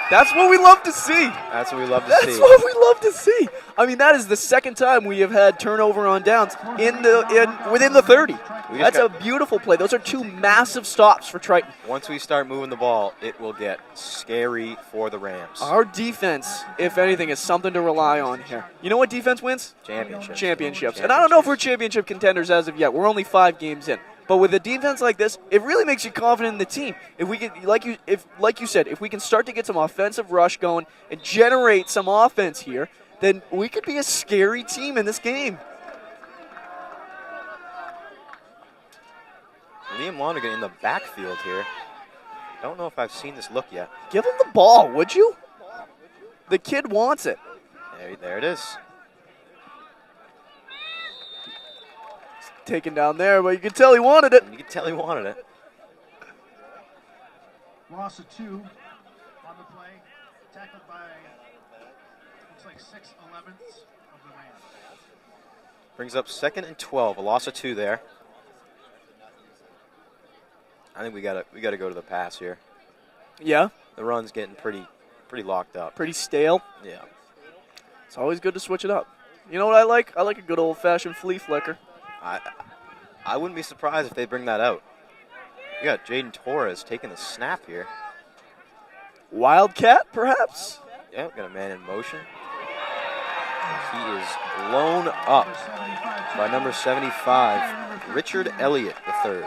That's what we love to see. That's what we love to see. That's what we love to see. I mean, that is the second time we have had turnover on downs within the 30. That's a beautiful play. Those are two massive stops for Triton. Once we start moving the ball, it will get scary for the Rams. Our defense, if anything, is something to rely on here. You know what defense wins? Championships. And I don't know if we're championship contenders as of yet. We're only 5 games in. But with a defense like this, it really makes you confident in the team. If we can, like you said, if we can start to get some offensive rush going and generate some offense here, then we could be a scary team in this game. Liam Lonergan in the backfield here. Don't know if I've seen this look yet. Give him the ball, would you? The kid wants it. There it is. Taken down there, but you can tell he wanted it. You can tell he wanted it. Loss of 2 on the play. Tackled by, looks like 6/11 of the Rams. Brings up 2nd and 12. A loss of 2 there. I think we gotta go to the pass here. Yeah. The run's getting pretty locked up. Pretty stale. Yeah. It's always good to switch it up. You know what I like? I like a good old-fashioned flea flicker. I wouldn't be surprised if they bring that out. You got Jaden Torres taking the snap here. Wildcat, perhaps? Yeah, got a man in motion. He is blown up by number 75, Richard Elliott III.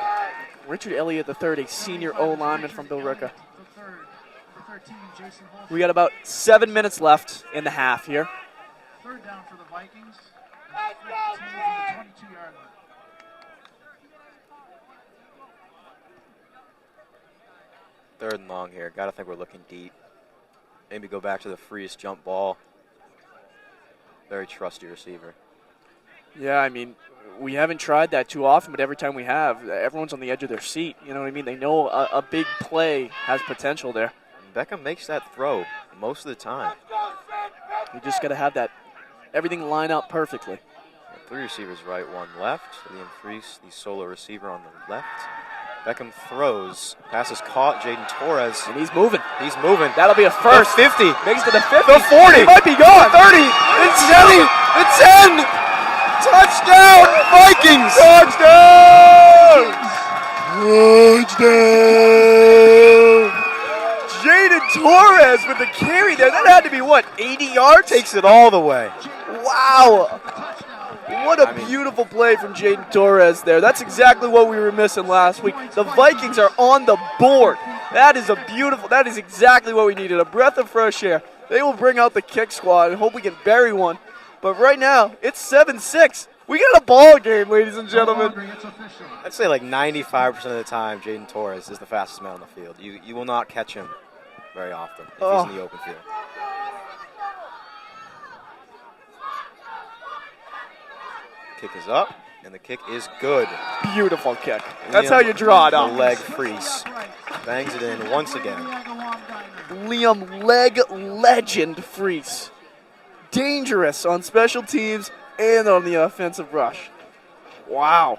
Richard Elliott III, a senior O-lineman from Billerica. We got about 7 minutes left in the half here. 3rd down for the Vikings. 22-yard line. Third and long here. Got to think we're looking deep. Maybe go back to the freest jump ball. Very trusty receiver. Yeah, I mean, we haven't tried that too often, but every time we have, everyone's on the edge of their seat. You know what I mean? They know a big play has potential there. Beckham makes that throw most of the time. You just got to have that, everything line up perfectly. 3 receivers right, 1 left. Liam Freese, the solo receiver on the left. Beckham throws. Pass is caught. Jaden Torres. And he's moving. He's moving. That'll be a first. The 50. Makes it to the 50. The 40. He might be gone. 30. It's 10. It's 10. Touchdown, Vikings. Touchdown. Jaden Torres with the carry there. That had to be, what, 80 yards? Takes it all the way. Wow. What a beautiful play from Jaden Torres there. That's exactly what we were missing last week. The Vikings are on the board. That is exactly what we needed, a breath of fresh air. They will bring out the kick squad and hope we can bury one. But right now, it's 7-6. We got a ball game, ladies and gentlemen. I'd say like 95% of the time, Jaden Torres is the fastest man on the field. You will not catch him very often if he's in the open field. Kick is up, and the kick is good. Beautiful kick. That's how you draw it up. Leg Freese bangs it in once again. Liam leg legend Freese. Dangerous on special teams and on the offensive rush. Wow.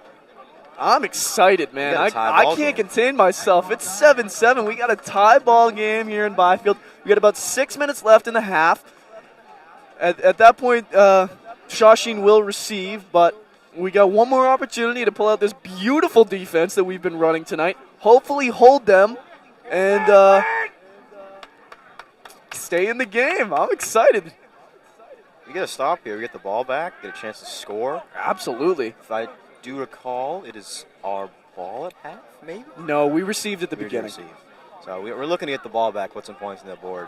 I'm excited, man. I can't contain myself. It's 7-7. We got a tie ball game here in Byfield. We got about 6 minutes left in the half. At that point, Shawsheen will receive, but we got one more opportunity to pull out this beautiful defense that we've been running tonight. Hopefully hold them and stay in the game. I'm excited. We get a stop here. We get the ball back, get a chance to score. Absolutely. If I do recall, it is our ball at half, maybe? No, we received at the beginning. So we're looking to get the ball back, put some points on the board.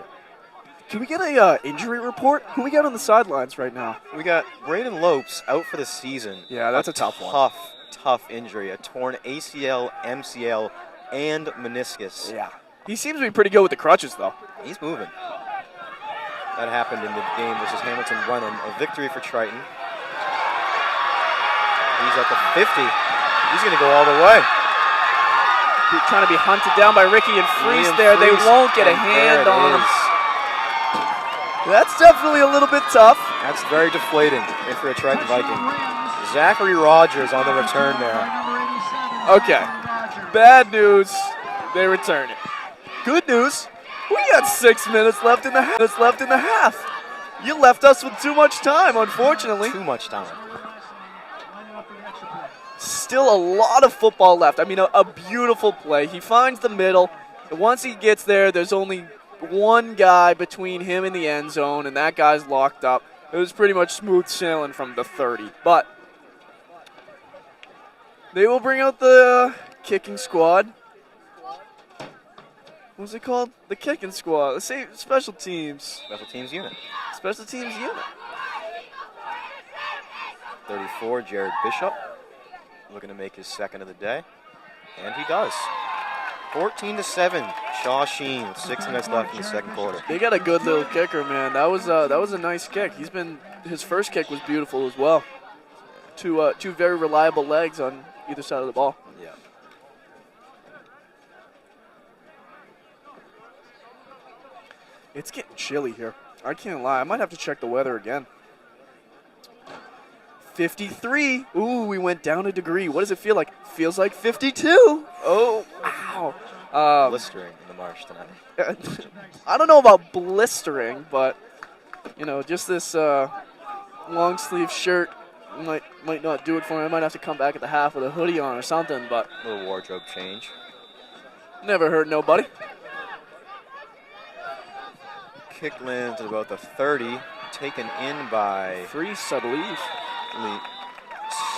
Can we get a injury report? Who we got on the sidelines right now? We got Braden Lopes out for the season. Yeah, that's a tough one. Tough injury. A torn ACL, MCL, and meniscus. Yeah. He seems to be pretty good with the crutches, though. He's moving. That happened in the game versus Hamilton Brennan. A victory for Triton. He's at the 50. He's going to go all the way. Trying to be hunted down by Ricky and Freese there. They won't get a hand on him. That's definitely a little bit tough. That's very deflating if you're a Triton Viking. Zachary Rogers on the return there. Okay. Bad news. They return it. Good news. We got 6 minutes left in the half. You left us with too much time, unfortunately. Too much time. Still a lot of football left. I mean, a beautiful play. He finds the middle. And once he gets there, there's only one guy between him and the end zone, and that guy's locked up. It was pretty much smooth sailing from the 30. But they will bring out the kicking squad. What's it called? The kicking squad. Let's say special teams. Special teams unit. Special teams unit. 34, Jared Bishop, looking to make his second of the day, and he does. 14-7, Shawsheen with 6 minutes left in the second quarter. They got a good little kicker, man. That was a nice kick. His first kick was beautiful as well. Two very reliable legs on either side of the ball. Yeah. It's getting chilly here. I can't lie. I might have to check the weather again. 53. Ooh, we went down a degree. What does it feel like? Feels like 52. Oh, wow. Blistering in the marsh tonight. I don't know about blistering, but, just this long sleeve shirt might not do it for me. I might have to come back at the half with a hoodie on or something, but A little wardrobe change. never hurt nobody. Kick lands at about the 30, taken in by Freeze, I believe. Lee.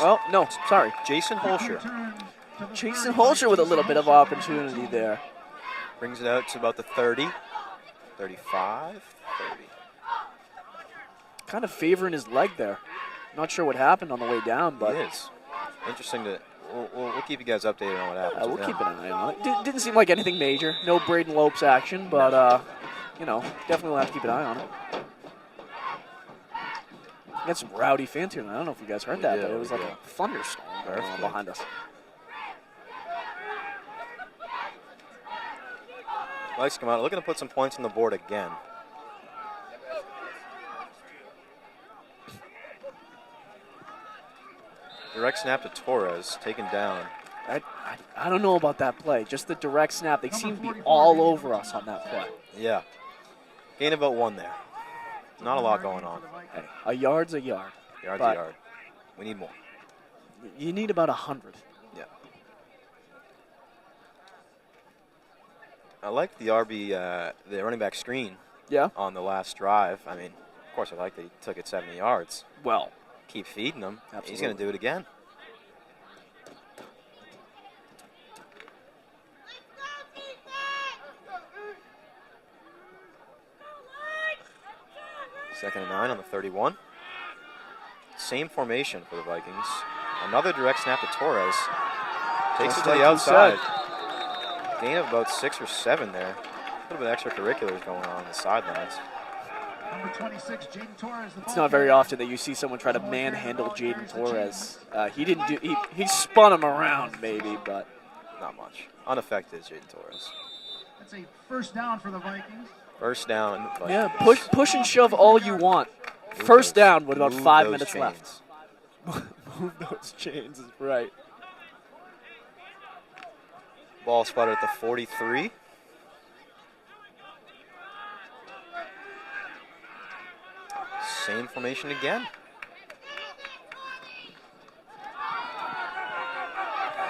Well, no, sorry. Jason Holscher. Jason Holscher with a little bit of opportunity there. Brings it out to about the 30, 35, 30. Kind of favoring his leg there. Not sure what happened on the way down, but It is. Interesting to. We'll keep you guys updated on what happens. we'll with keep him. an eye on it. Didn't seem like anything major. No Braden Lopes action, but, definitely we'll have to keep an eye on it. We got some rowdy fans here. I don't know if you guys heard We that, did, but it was we like did. a thunderstorm going on Earthquake. behind us. Lights come out. Looking to put some points on the board again. Direct snap to Torres, taken down. I don't know about that play. Just the direct snap. They seem to be all over us on that play. Yeah. Gain about 1 there. Not a lot going on. Hey, a yard's a yard. Yard's But- a yard. We need more. You need about 100. Yeah. I like the the running back screen Yeah? on the last drive. I mean, of course, I like that he took it 70 yards. Well, Keep feeding him. He's Absolutely. going to do it again. Second and 9 on the 31. Same formation for the Vikings. Another direct snap to Torres. Takes Just it to like the you outside. Gain of about 6 or 7 there. A little bit of extracurriculars going on the sidelines. Number 26, Jaden Torres. it's not very often that you see someone try to manhandle Jaden Torres. He spun him around maybe, but Not much. Unaffected is Jaden Torres. That's a first down for the Vikings. First down. Vikings. yeah, push and shove all you want. First down with about Move 5 those minutes left. chains. Move those chains is right. Ball spotted at the 43. Same formation again.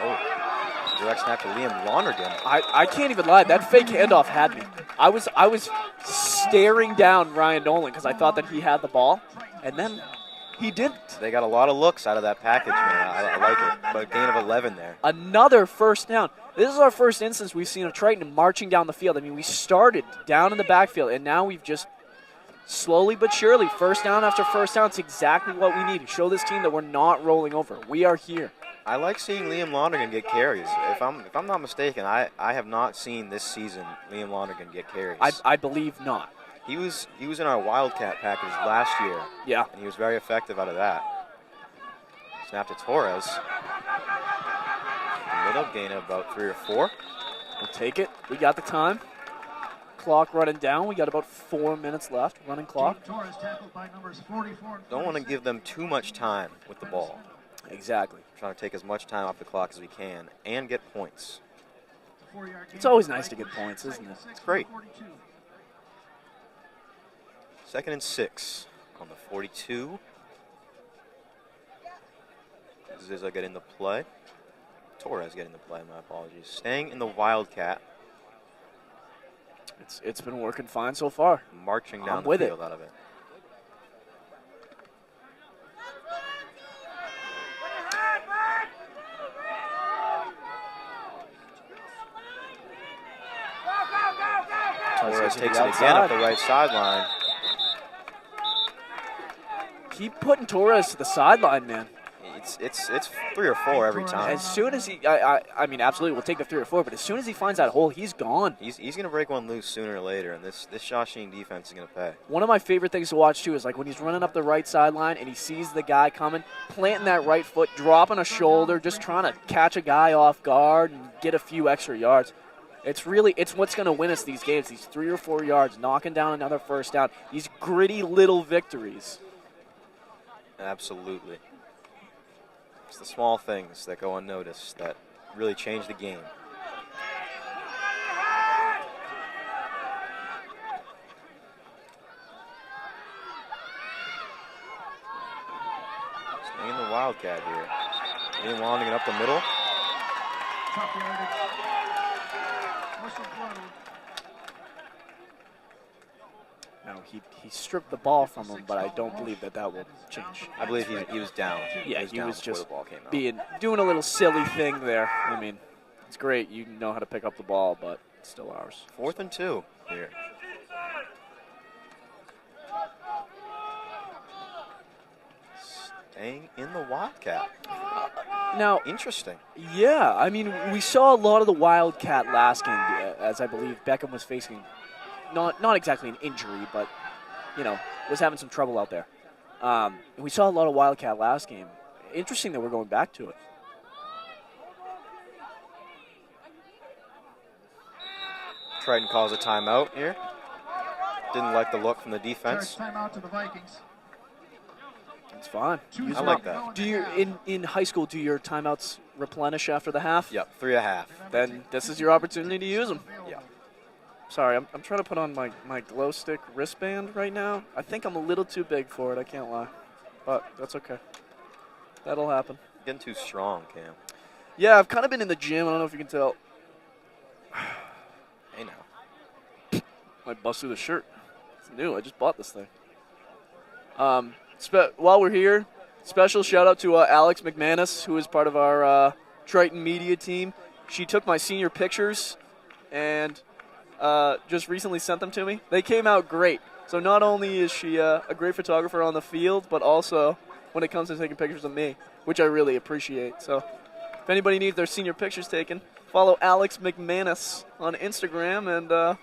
Oh, direct snap to Liam Lonergan. I can't even lie. That fake handoff had me. I was staring down Ryan Nolan because I thought that he had the ball, and then he didn't. They got a lot of looks out of that package, man. I like it. But a gain of 11 there. Another first down. This is our first instance we've seen of Triton marching down the field. I mean, we started down in the backfield, and now we've just slowly but surely, first down after first down. It's exactly what we need to show this team that we're not rolling over. We are here. I like seeing Liam Lonergan get carries. If I'm not mistaken, I have not seen this season Liam Lonergan get carries. I believe not. He was in our Wildcat package last year, Yeah. and he was very effective out of that. Snap to Torres. Middle gain of about 3 or 4. We'll take it. We got the time. Clock running down. We got about 4 minutes left. Running clock. Jaden Torres tackled by numbers 44 and Don't want to 46. give them too much time with the ball. Exactly. Trying to take as much time off the clock as we can and get points. It's a 4-yard gain It's always for the nice to get Vikings. points, isn't it? Second and 6 It's great. from the 42. 2nd and 6 on the 42. Zizza getting the play. Torres getting the play, my apologies. Staying in the Wildcat. It's been working fine so far. Marching down I'm the with field out of it. Torres takes it again up the right sideline. Keep putting Torres to the sideline, man. It's 3 or 4 every time. As soon as he, I mean, absolutely, we'll take the 3 or 4. But as soon as he finds that hole, he's gone. He's going to break one loose sooner or later, and this Shawsheen defense is going to pay. One of my favorite things to watch too is like when he's running up the right sideline and he sees the guy coming, planting that right foot, dropping a shoulder, just trying to catch a guy off guard and get a few extra yards. It's what's going to win us these games. These 3 or 4 yards, knocking down another first down. These gritty little victories. Absolutely. It's the small things that go unnoticed that really change the game. Staying in the Wildcat here. Getting winding it up the middle. No, he stripped the ball from him, but I don't believe that will change. I believe he was down. Yeah, he down was before just the ball came out. doing a little silly thing there. I mean, it's great. You know how to pick up the ball, but it's still ours. 4th and 2 here. Staying in the Wildcat. Now, Interesting. yeah, I mean, we saw a lot of the Wildcat last game, as I believe Beckham was facing not exactly an injury, but, was having some trouble out there. And we saw a lot of Wildcat last game. Interesting that we're going back to it. Triton calls a timeout here. Didn't like the look from the defense. Timeout to the Vikings. It's fine. I like that. Do you in high school? Do your timeouts replenish after the half? Yep, 3.5. Then this is your opportunity to use them. Yeah. Sorry, I'm trying to put on my glow stick wristband right now. I think I'm a little too big for it. I can't lie, but that's okay. That'll happen. Getting too strong, Cam. Yeah, I've kind of been in the gym. I don't know if you can tell. Hey now. Might bust through the shirt. It's new. I just bought this thing. While we're here, special shout out to Alex McManus, who is part of our Triton media team. She took my senior pictures and just recently sent them to me. They came out great. So not only is she a great photographer on the field, but also when it comes to taking pictures of me, which I really appreciate. So if anybody needs their senior pictures taken, follow Alex McManus on Instagram, and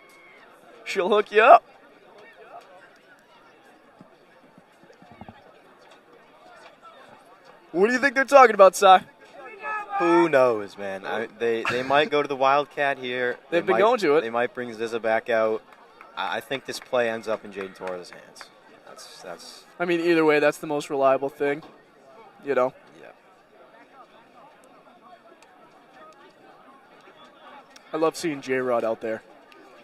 she'll hook you up. What do you think they're talking about, Si? Who knows, man? They might go to the Wildcat here. They've been going to it. They might bring Zizza back out. I think this play ends up in Jaden Torres' hands. That's. I mean, either way, that's the most reliable thing, Yeah. I love seeing J-Rod out there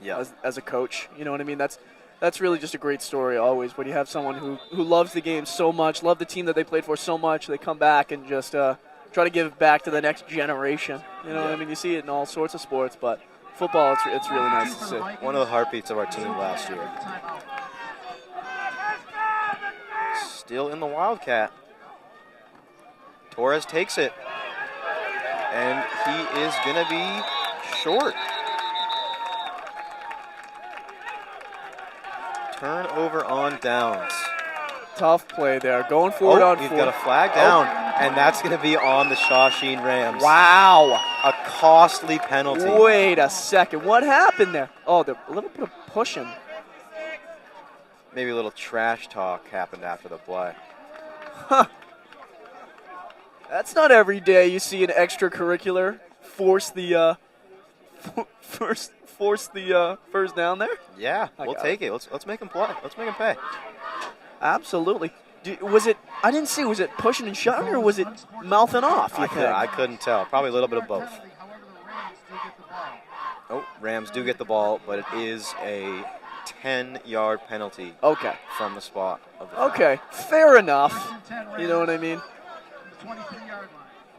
Yeah. as a coach. You know what I mean? That's really just a great story always when you have someone who loves the game so much, love the team that they played for so much, they come back and just try to give back to the next generation. You know what I mean? You see it in all sorts of sports, but football, it's really nice to see. One of the heartbeats of our team last year. Still in the Wildcat. Torres takes it. And he is going to be short. Turnover on downs. Tough play there. Going forward on he's fourth. got a flag down, and that's going to be on the Shawsheen Rams. Wow. A costly penalty. Wait a second. What happened there? Oh, a little bit of pushing. Maybe a little trash talk happened after the play. Huh. That's not every day you see an extracurricular force the first down there. Yeah, we'll take it. Let's make him play. Let's make him pay. Absolutely. Was it? I didn't see. Was it pushing and shoving, or was it mouthing off? I couldn't tell. Probably a little bit of both. Oh, Rams do get the ball, but it is a 10-yard penalty Okay. from the spot of the foul. Okay. Fair enough. You know what I mean? 23-yard line.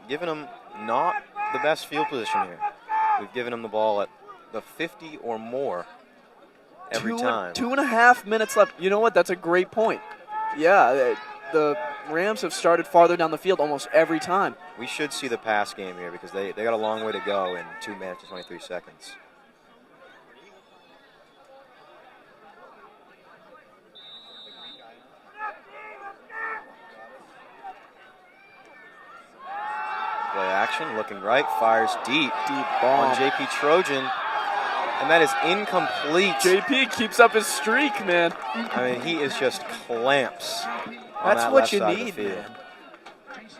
Giving them not the best field position here. We've given them the ball at the 50 or more every time. 2.5 minutes left. You know what? That's a great point. Yeah, the Rams have started farther down the field almost every time. We should see the pass game here because they got a long way to go in 2 minutes and 23 seconds. Play action, looking right, fires deep bomb. on JP Trojan, and that is incomplete. JP keeps up his streak, man. I mean, he is just clamps. That's what you need, man.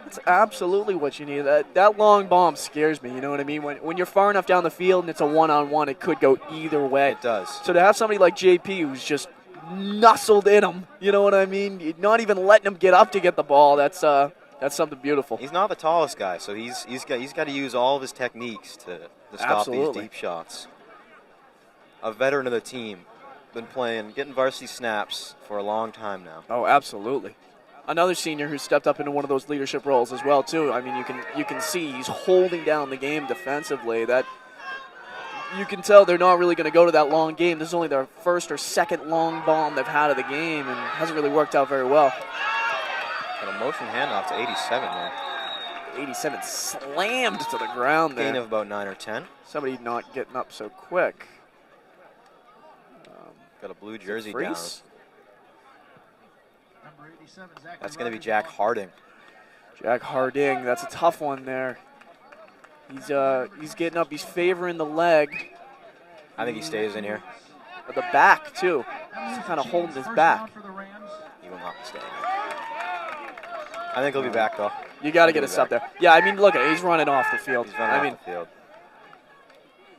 That's absolutely what you need. That long bomb scares me, you know what I mean? When you're far enough down the field and it's a one-on-one, it could go either way. It does. So to have somebody like JP who's just nuzzled in him, you know what I mean? Not even letting him get up to get the ball, that's something beautiful. He's not the tallest guy, so he's got to use all of his techniques to stop these deep shots. A veteran of the team, been getting varsity snaps for a long time now. Oh, absolutely. Another senior who stepped up into one of those leadership roles as well too. I mean, you can see he's holding down the game defensively. That you can tell they're not really going to go to that long game. This is only their first or second long bomb they've had of the game, and hasn't really worked out very well. Got a motion handoff to 87 here. 87 slammed to the ground there. Gain of about 9 or 10. Somebody not getting up so quick. Got a blue jersey down. Number 87, Zachary That's going to be Jack Harding. Jack Harding, that's a tough one there. He's getting up. He's favoring the leg. I think he stays in here. The back too. He's kind of holding his back. He will not stay. I think he'll be back though. You got to get us up there. Yeah, I mean, look at it. He's running off the field. He's running off the field.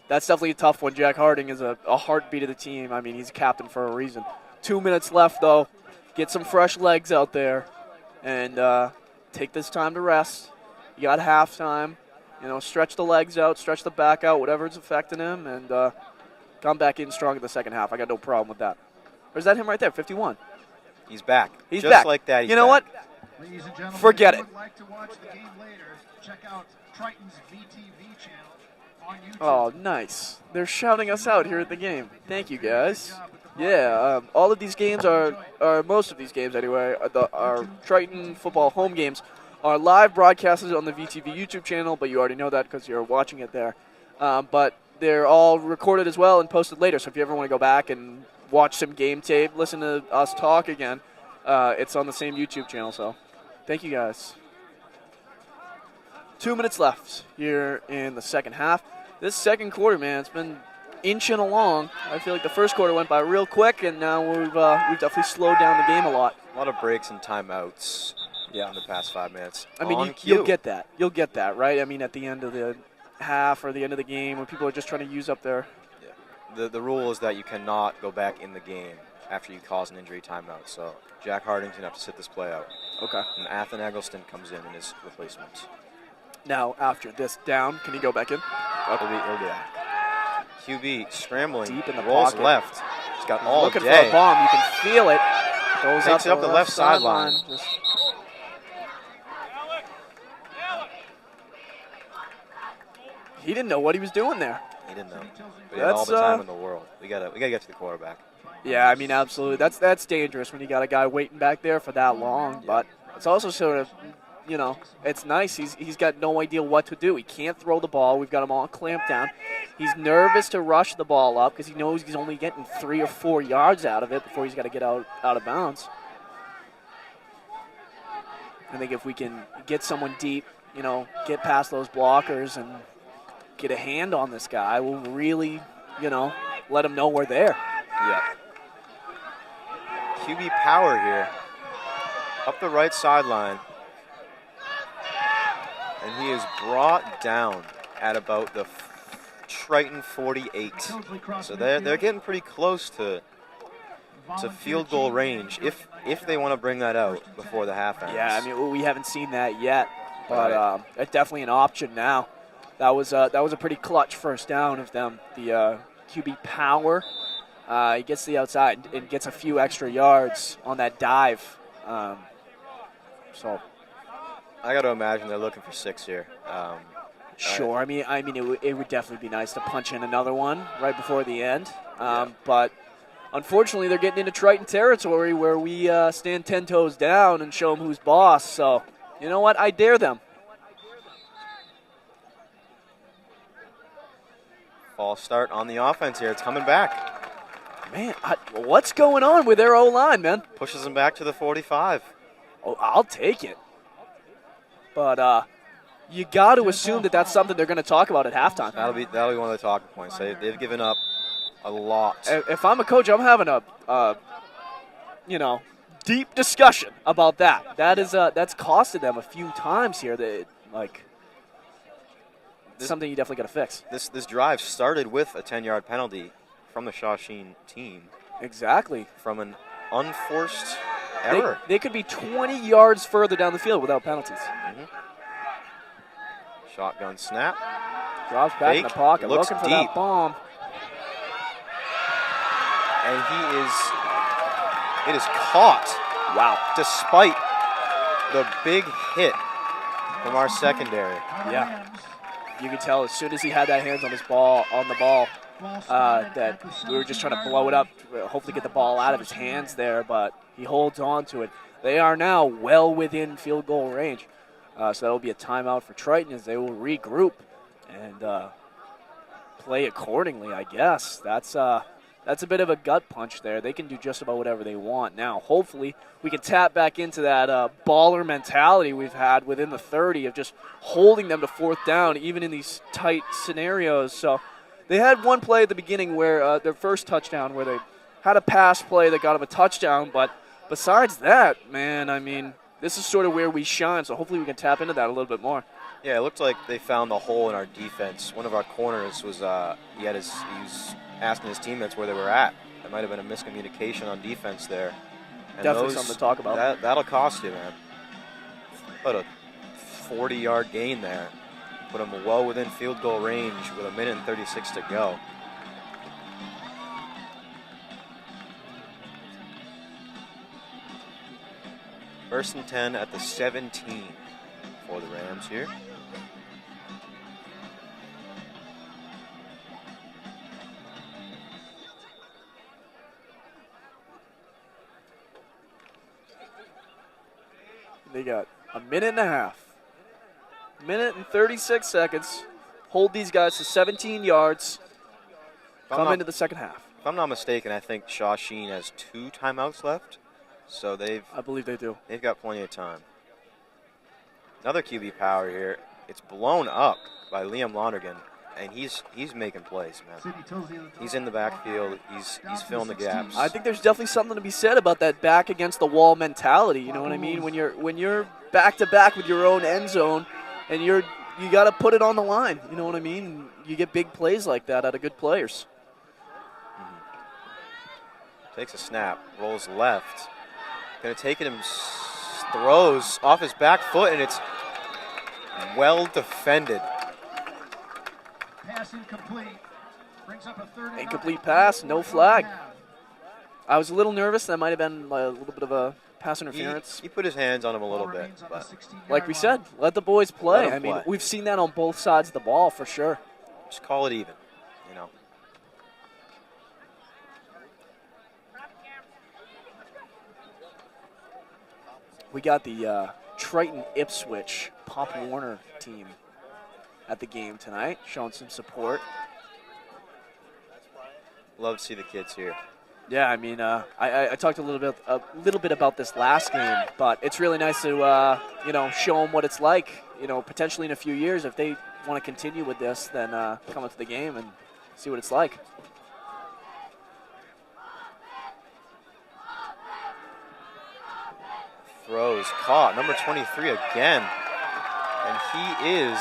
That's definitely a tough one. Jack Harding is a heartbeat of the team. I mean, he's a captain for a reason. 2 minutes left, though. Get some fresh legs out there and take this time to rest. You got halftime. You know, stretch the legs out, stretch the back out, whatever's affecting him, and come back in strong in the second half. I got no problem with that. Or is that him right there, 51? He's back. He's Just back. like that, he's You know back. what? Ladies and gentlemen, Forget if you it. would like to watch the game later, check out Triton's VTV channel on YouTube. Oh, nice. They're shouting us out here at the game. Thank you, guys. Yeah, all of these games are most of these games anyway, our Triton football home games are live broadcasted on the VTV YouTube channel, but you already know that because you're watching it there. But they're all recorded as well and posted later, so if you ever want to go back and watch some game tape, listen to us talk again, it's on the same YouTube channel, so thank you guys. 2 minutes left here in the second half. This second quarter, man, it's been inching along. I feel like the first quarter went by real quick, and now we've definitely slowed down the game a lot. A lot of breaks and timeouts in the past 5 minutes. I mean, you'll get that. You'll get that, right? I mean, at the end of the half or the end of the game when people are just trying to use up their... Yeah. The rule is that you cannot go back in the game after you cause an injury timeout. So Jack Harding's going to have to sit this play out. Okay. And Athen Eggleston comes in his replacement. Now, after this down, can he go back in? He'll be back. QB scrambling, deep in the rolls pocket. left. He's got all looking day. for a bomb. You can feel it. Goes Takes it up the left sideline. He didn't know what he was doing there. He didn't know. But he had all the time in the world. We gotta get to the quarterback. Yeah, I mean, absolutely. That's dangerous when you got a guy waiting back there for that long. But it's also sort of, you know, it's nice. He's got no idea what to do. He can't throw the ball. We've got him all clamped down. He's nervous to rush the ball up because he knows he's only getting 3 or 4 yards out of it before he's got to get out of bounds. I think if we can get someone deep, you know, get past those blockers and get a hand on this guy, we'll really, you know, let him know we're there. Yeah. QB power here. Up the right sideline. And he is brought down at about the Triton 48. So they're getting pretty close to field goal range if they want to bring that out before the half ends. Yeah, I mean, we haven't seen that yet, but it's definitely an option now. That was a pretty clutch first down of them. The QB power He gets to the outside and gets a few extra yards on that dive. So I got to imagine they're looking for 6 here. sure. I mean, it would definitely be nice to punch in another one right before the end. But unfortunately, they're getting into Triton territory where we stand 10 toes down and show them who's boss. So you know what? I dare them. False start on the offense here. It's coming back. Man, what's going on with their O-line, man? Pushes them back to the 45. Oh, I'll take it. But you got to assume that that's something they're going to talk about at halftime. That'll be one of the talking points. They've given up a lot. If I'm a coach, I'm having a deep discussion about that. That's costed them a few times here. Something you definitely got to fix. This drive started with a 10-yard penalty from the Shawsheen team. Exactly. From an unforced error. They could be 20 yards further down the field without penalties. Mm-hmm. Shotgun snap. Drops back in the pocket, looks looking for deep. that bomb. And it is caught. Wow. Despite the big hit from our secondary. Yeah. You could tell as soon as he had that hands on the ball, that we were just trying to blow it up, hopefully get the ball out of his hands there, but he holds on to it. They are now well within field goal range. So that will be a timeout for Triton as they will regroup and play accordingly, I guess. That's a bit of a gut punch there. They can do just about whatever they want now. Hopefully we can tap back into that baller mentality we've had within the 30 of just holding them to fourth down, even in these tight scenarios. So they had one play at the beginning where their first touchdown where they had a pass play that got them a touchdown. But besides that, man, I mean, this is sort of where we shine. So hopefully we can tap into that a little bit more. Yeah, it looked like they found the hole in our defense. One of our corners was he was asking his teammates where they were at. There might have been a miscommunication on defense there. And definitely something to talk about. That'll cost you, man. About a 40-yard gain there. Put them well within field goal range with 1:36 to go. First and 10 at the 17 for the Rams here. They got a minute and a half. Minute and 36 seconds. Hold these guys to 17 yards. Come into the second half. If I'm not mistaken, I think Shawsheen has 2 timeouts left. So I believe they do. They've got plenty of time. Another QB power here. It's blown up by Liam Lonergan, and he's making plays, man. He's in the backfield. He's filling the gaps. I think there's definitely something to be said about that back against the wall mentality. You know what I mean? When you're back to back with your own end zone, and you got to put it on the line. You know what I mean? You get big plays like that out of good players. Takes a snap, rolls left. Going to take it and throws off his back foot, and it's well defended. Pass incomplete. Brings up a third. Incomplete pass, no flag. I was a little nervous. That might have been a little bit of a pass interference. He put his hands on him a little bit. But like we said, let the boys play. Let 'em I mean, play. we've seen that on both sides of the ball for sure. Just call it even, you know. We got the Triton Ipswich Pop Warner team at the game tonight, showing some support. Love to see the kids here. Yeah, I mean, I talked a little bit about this last game, but it's really nice to show them what it's like. You know, potentially in a few years, if they want to continue with this, then come up to the game and see what it's like. Throws caught, number 23 again, and he is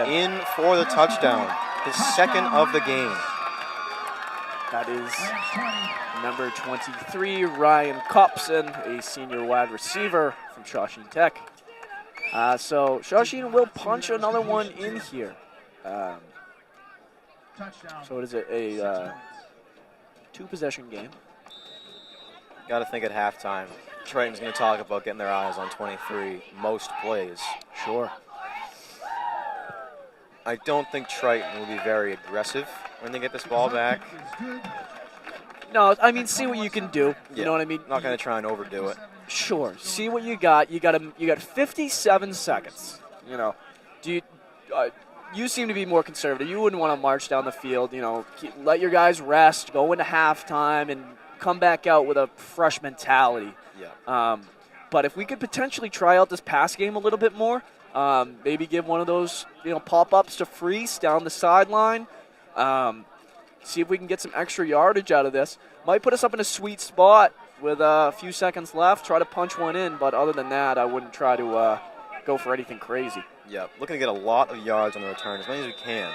in for the touchdown, his second of the game. That is number 23, Ryan Copson, a senior wide receiver from Shawsheen Tech. So Shawsheen will punch another one in here. So what is it, a two-possession game. Got to think at halftime, Triton's going to talk about getting their eyes on 23 most plays. Sure. I don't think Triton will be very aggressive when they get this ball back. No, I mean, see what you can do. You know what I mean? Not going to try and overdo it. Sure. See what you got. You got 57 seconds. You know, you seem to be more conservative. You wouldn't want to march down the field. You know, let your guys rest, go into halftime, and come back out with a fresh mentality. Yeah. But if we could potentially try out this pass game a little bit more, maybe give one of those pop-ups to Freese down the sideline. See if we can get some extra yardage out of this. Might put us up in a sweet spot with a few seconds left. Try to punch one in, but other than that, I wouldn't try to go for anything crazy. Yeah, looking to get a lot of yards on the return, as many as we can.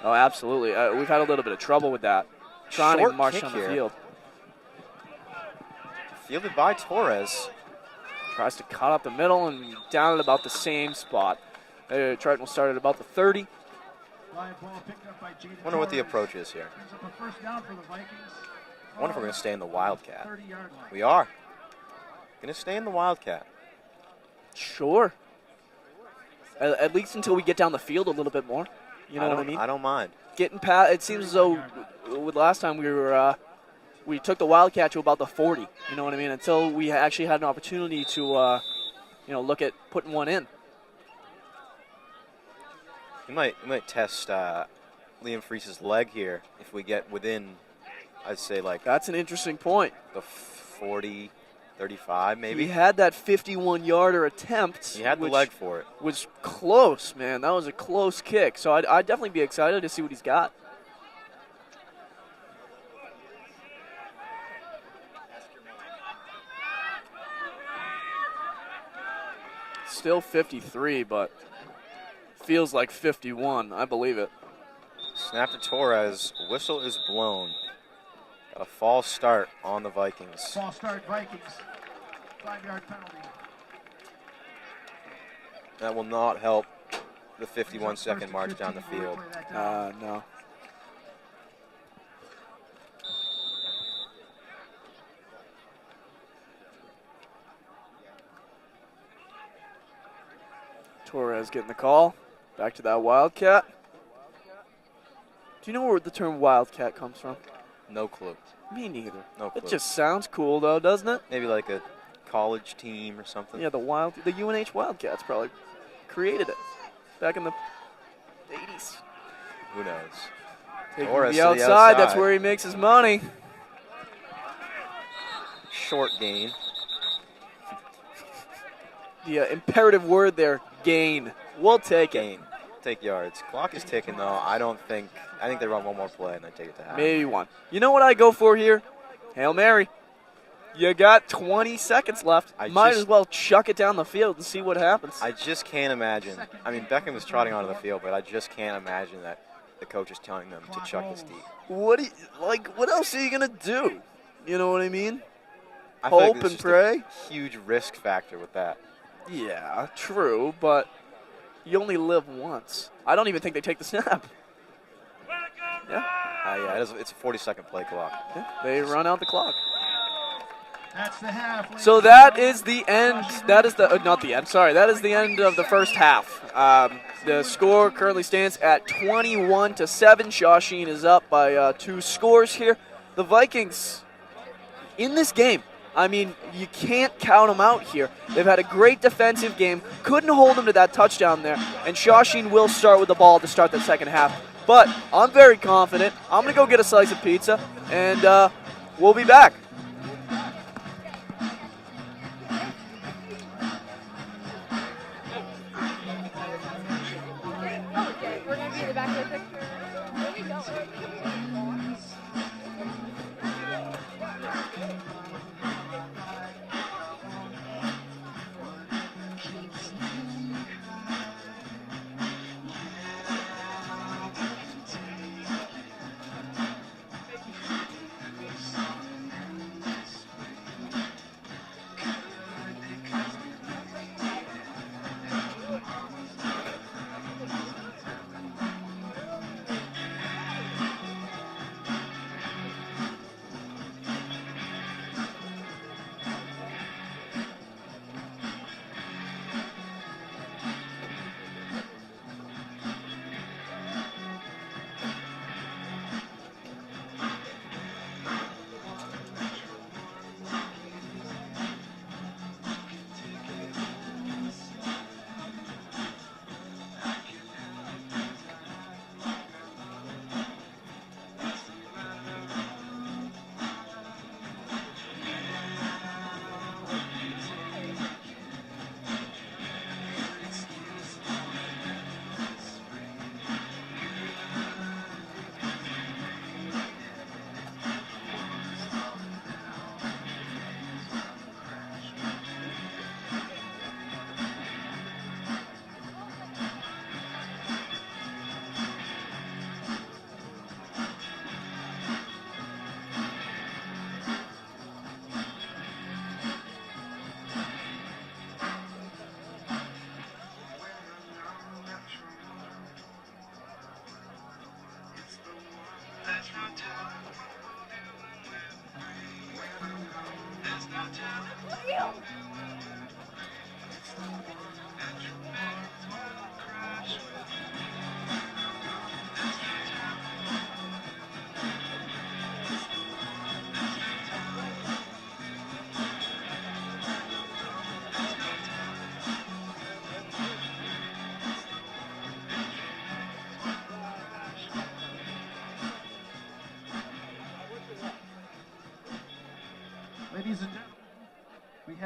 Oh, absolutely. We've had a little bit of trouble with that. Trying Short to march kick on the here. field. Fielded by Torres. Tries to cut up the middle and down at about the same spot. Triton will start at about the 30. Wonder what the approach is here. I wonder if we're going to stay in the Wildcat. We are. Going to stay in the Wildcat. Sure. At least until we get down the field a little bit more. You know what I mean? I don't mind. Getting past, it seems as though with last time we took the Wildcat to about the 40. You know what I mean? Until we actually had an opportunity to look at putting one in. We might test Liam Freese's leg here if we get within, I'd say, like That's an interesting point. the 40, 35 maybe. He had that 51-yarder attempt. He had the which leg for it. was close, man. That was a close kick. So I'd definitely be excited to see what he's got. Still 53, but feels like 51. I believe it. Snap to Torres. Whistle is blown. Got a false start on the Vikings. False start, Vikings. 5-yard penalty. That will not help the 51-second march down the field. No. Torres getting the call. Back to that Wildcat. Do you know where the term Wildcat comes from? No clue. Me neither. No clue. It just sounds cool, though, doesn't it? Maybe like a college team or something. Yeah, the UNH Wildcats probably created it back in the 80s. Who knows? Taking Torres the to the outside, that's outside. where he makes his money. Short gain. The imperative word there, gain. We'll take it. Gain. Take yards. Clock is ticking, though. I think they run one more play and then take it to half. Maybe one. You know what I go for here? Hail Mary. You got 20 seconds left. Might as well chuck it down the field and see what happens. I just can't imagine. I mean, Beckham is trotting onto the field, but I just can't imagine that the coach is telling them to chuck this deep. What else are you going to do? You know what I mean? I feel like Hope there's and just pray? a huge risk factor with that. Yeah, true, but you only live once. I don't even think they take the snap. Yeah, Yeah, it's a 40-second play clock. yeah, they run out the clock. That's the half. So that is the end. That is the not the end. Sorry, that is the end of the first half. The score currently stands at 21-7. Shawsheen is up by 2 scores here. The Vikings in this game, I mean, you can't count them out here. They've had a great defensive game. Couldn't hold them to that touchdown there. And Shawsheen will start with the ball to start the second half. But I'm very confident. I'm going to go get a slice of pizza, and we'll be back. We're going to be in the back of the picture. Where are we going?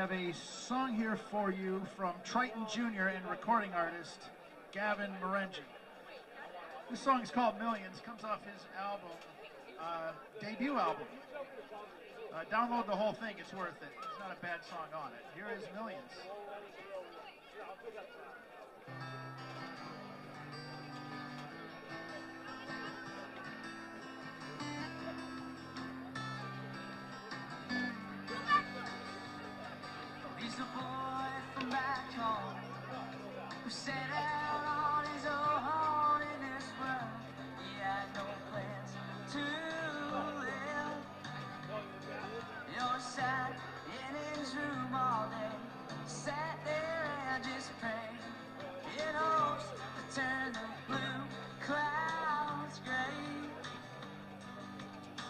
have a song here for you from Triton Jr. and recording artist Gavin Morengi. This song is called Millions, comes off his album, debut album. Download the whole thing, it's worth it. It's not a bad song on it. Here is Millions. He's a boy from back home who set out on his own in this world. He had no plans to live. You know, he sat in his room all day, sat there and just prayed in hopes to turn the blue clouds gray.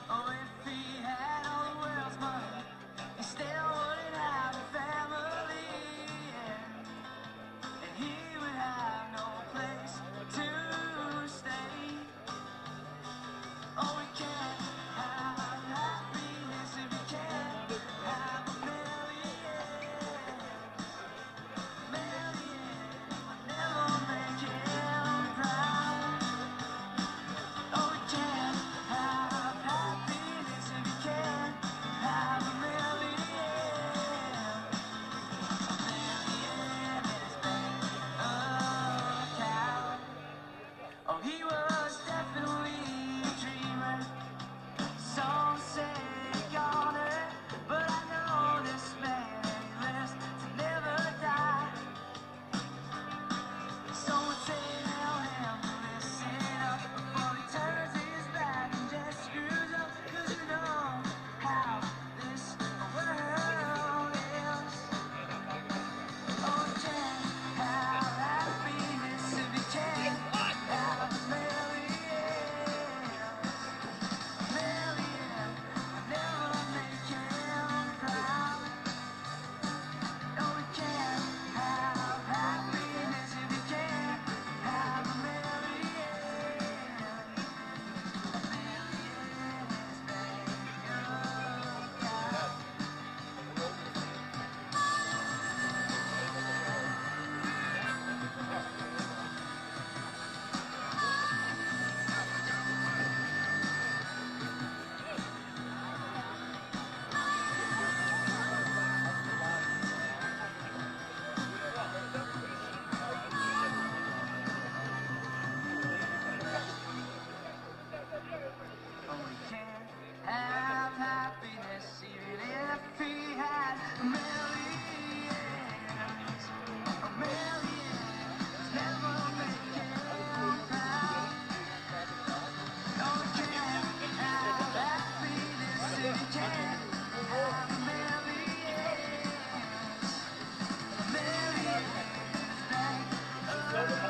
Oh, if he had all the world's money, he still wouldn't have a family, and he would have no place to stay. Oh, we can't have happiness if we can't have a million. Would never make him proud. Oh, we can't have happiness if we can't have a million. Oh, he was definitely a dreamer. Some say goner, but I know this man lives to never die. Someone say tell him to listen up before he turns his back and just screws up. 'Cause you know how this world is. Oh, we can't have happiness if we can't have a million. Million would never make him proud. No, we can't have happiness if we can't have a million. A million is big enough. Oh, we can't have happiness even if he had a million. A million never make him proud. No, we can't have happiness if we can't have a million. A million is bank account.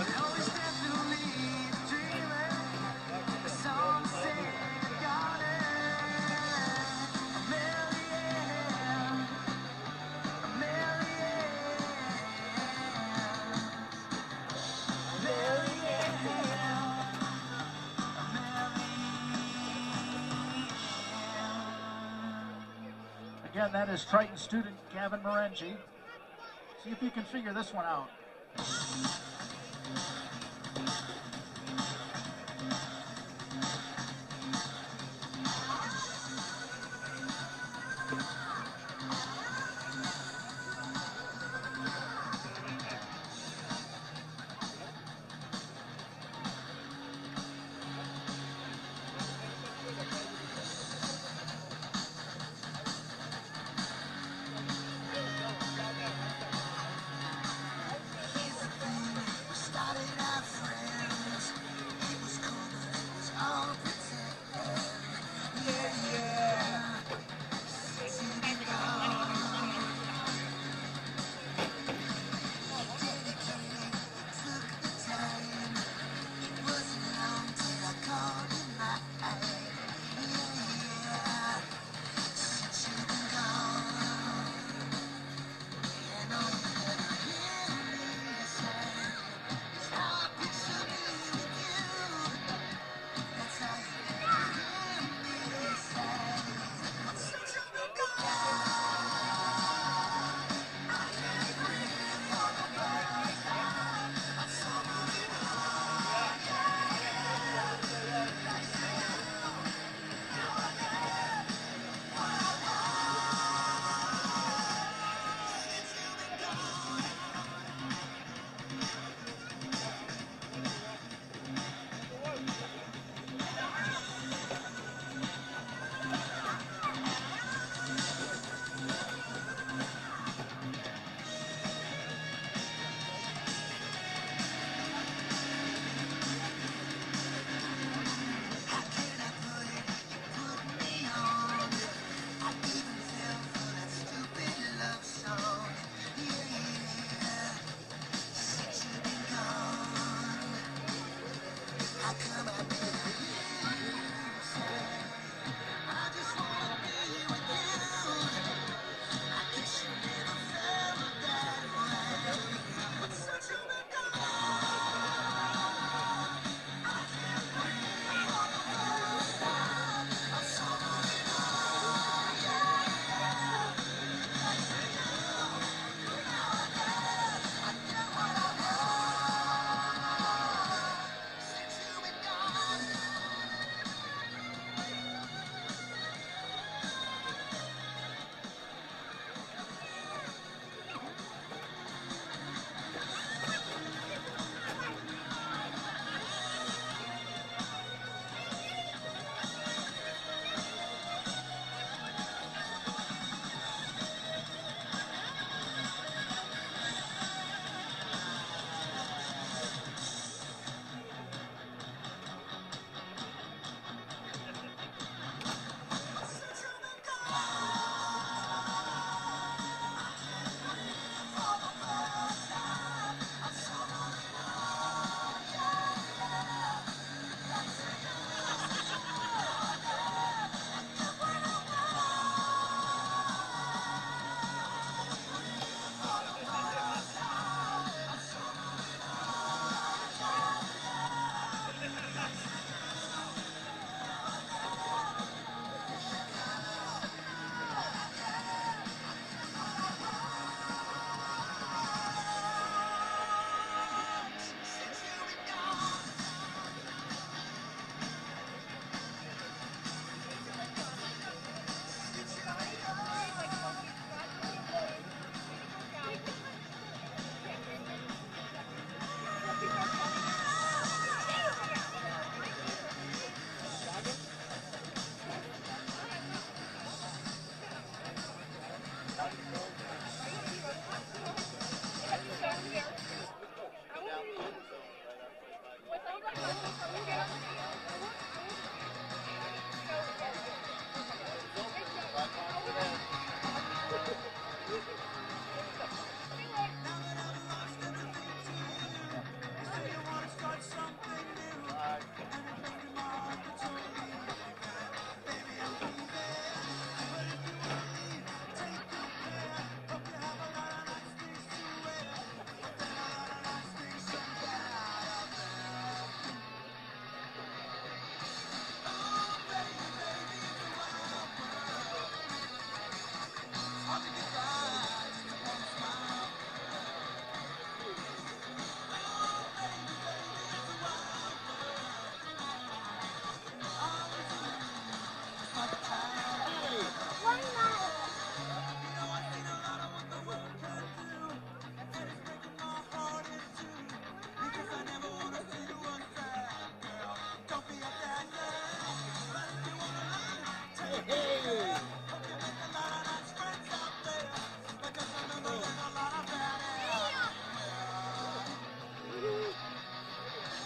Oh, he's definitely a dreamer. Some say goner. A million. A million. A million. A million. Again, that is Triton student Gavin Morengi. See if you can figure this one out. Started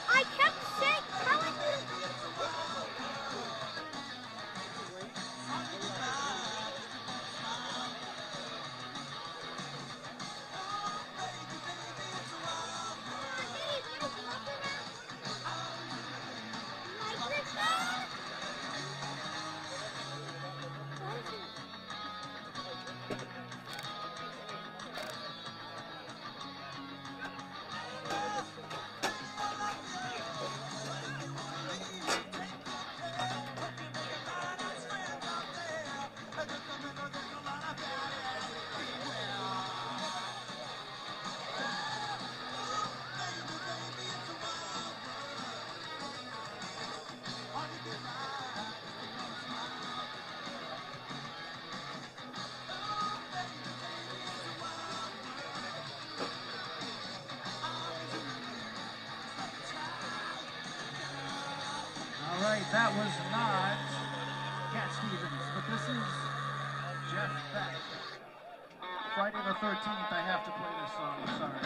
I kept saying, telling you. All right, that was not Cat Stevens, but this is Jeff Beck. Friday the 13th, I have to play this song, sorry.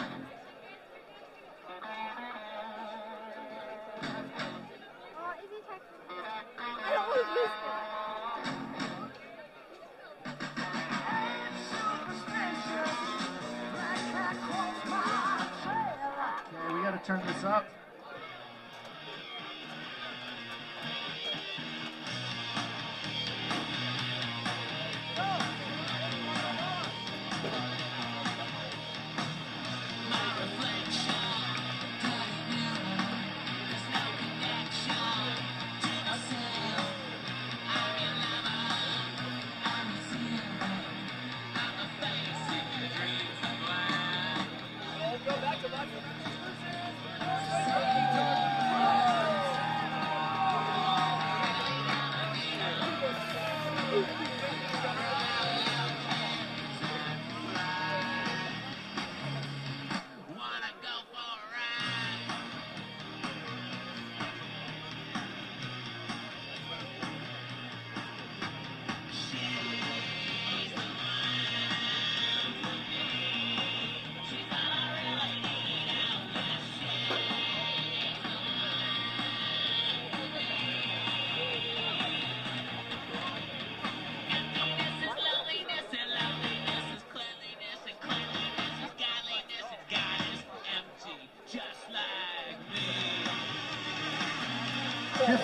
Is he texting me? I always missed it. Okay, we gotta turn this up.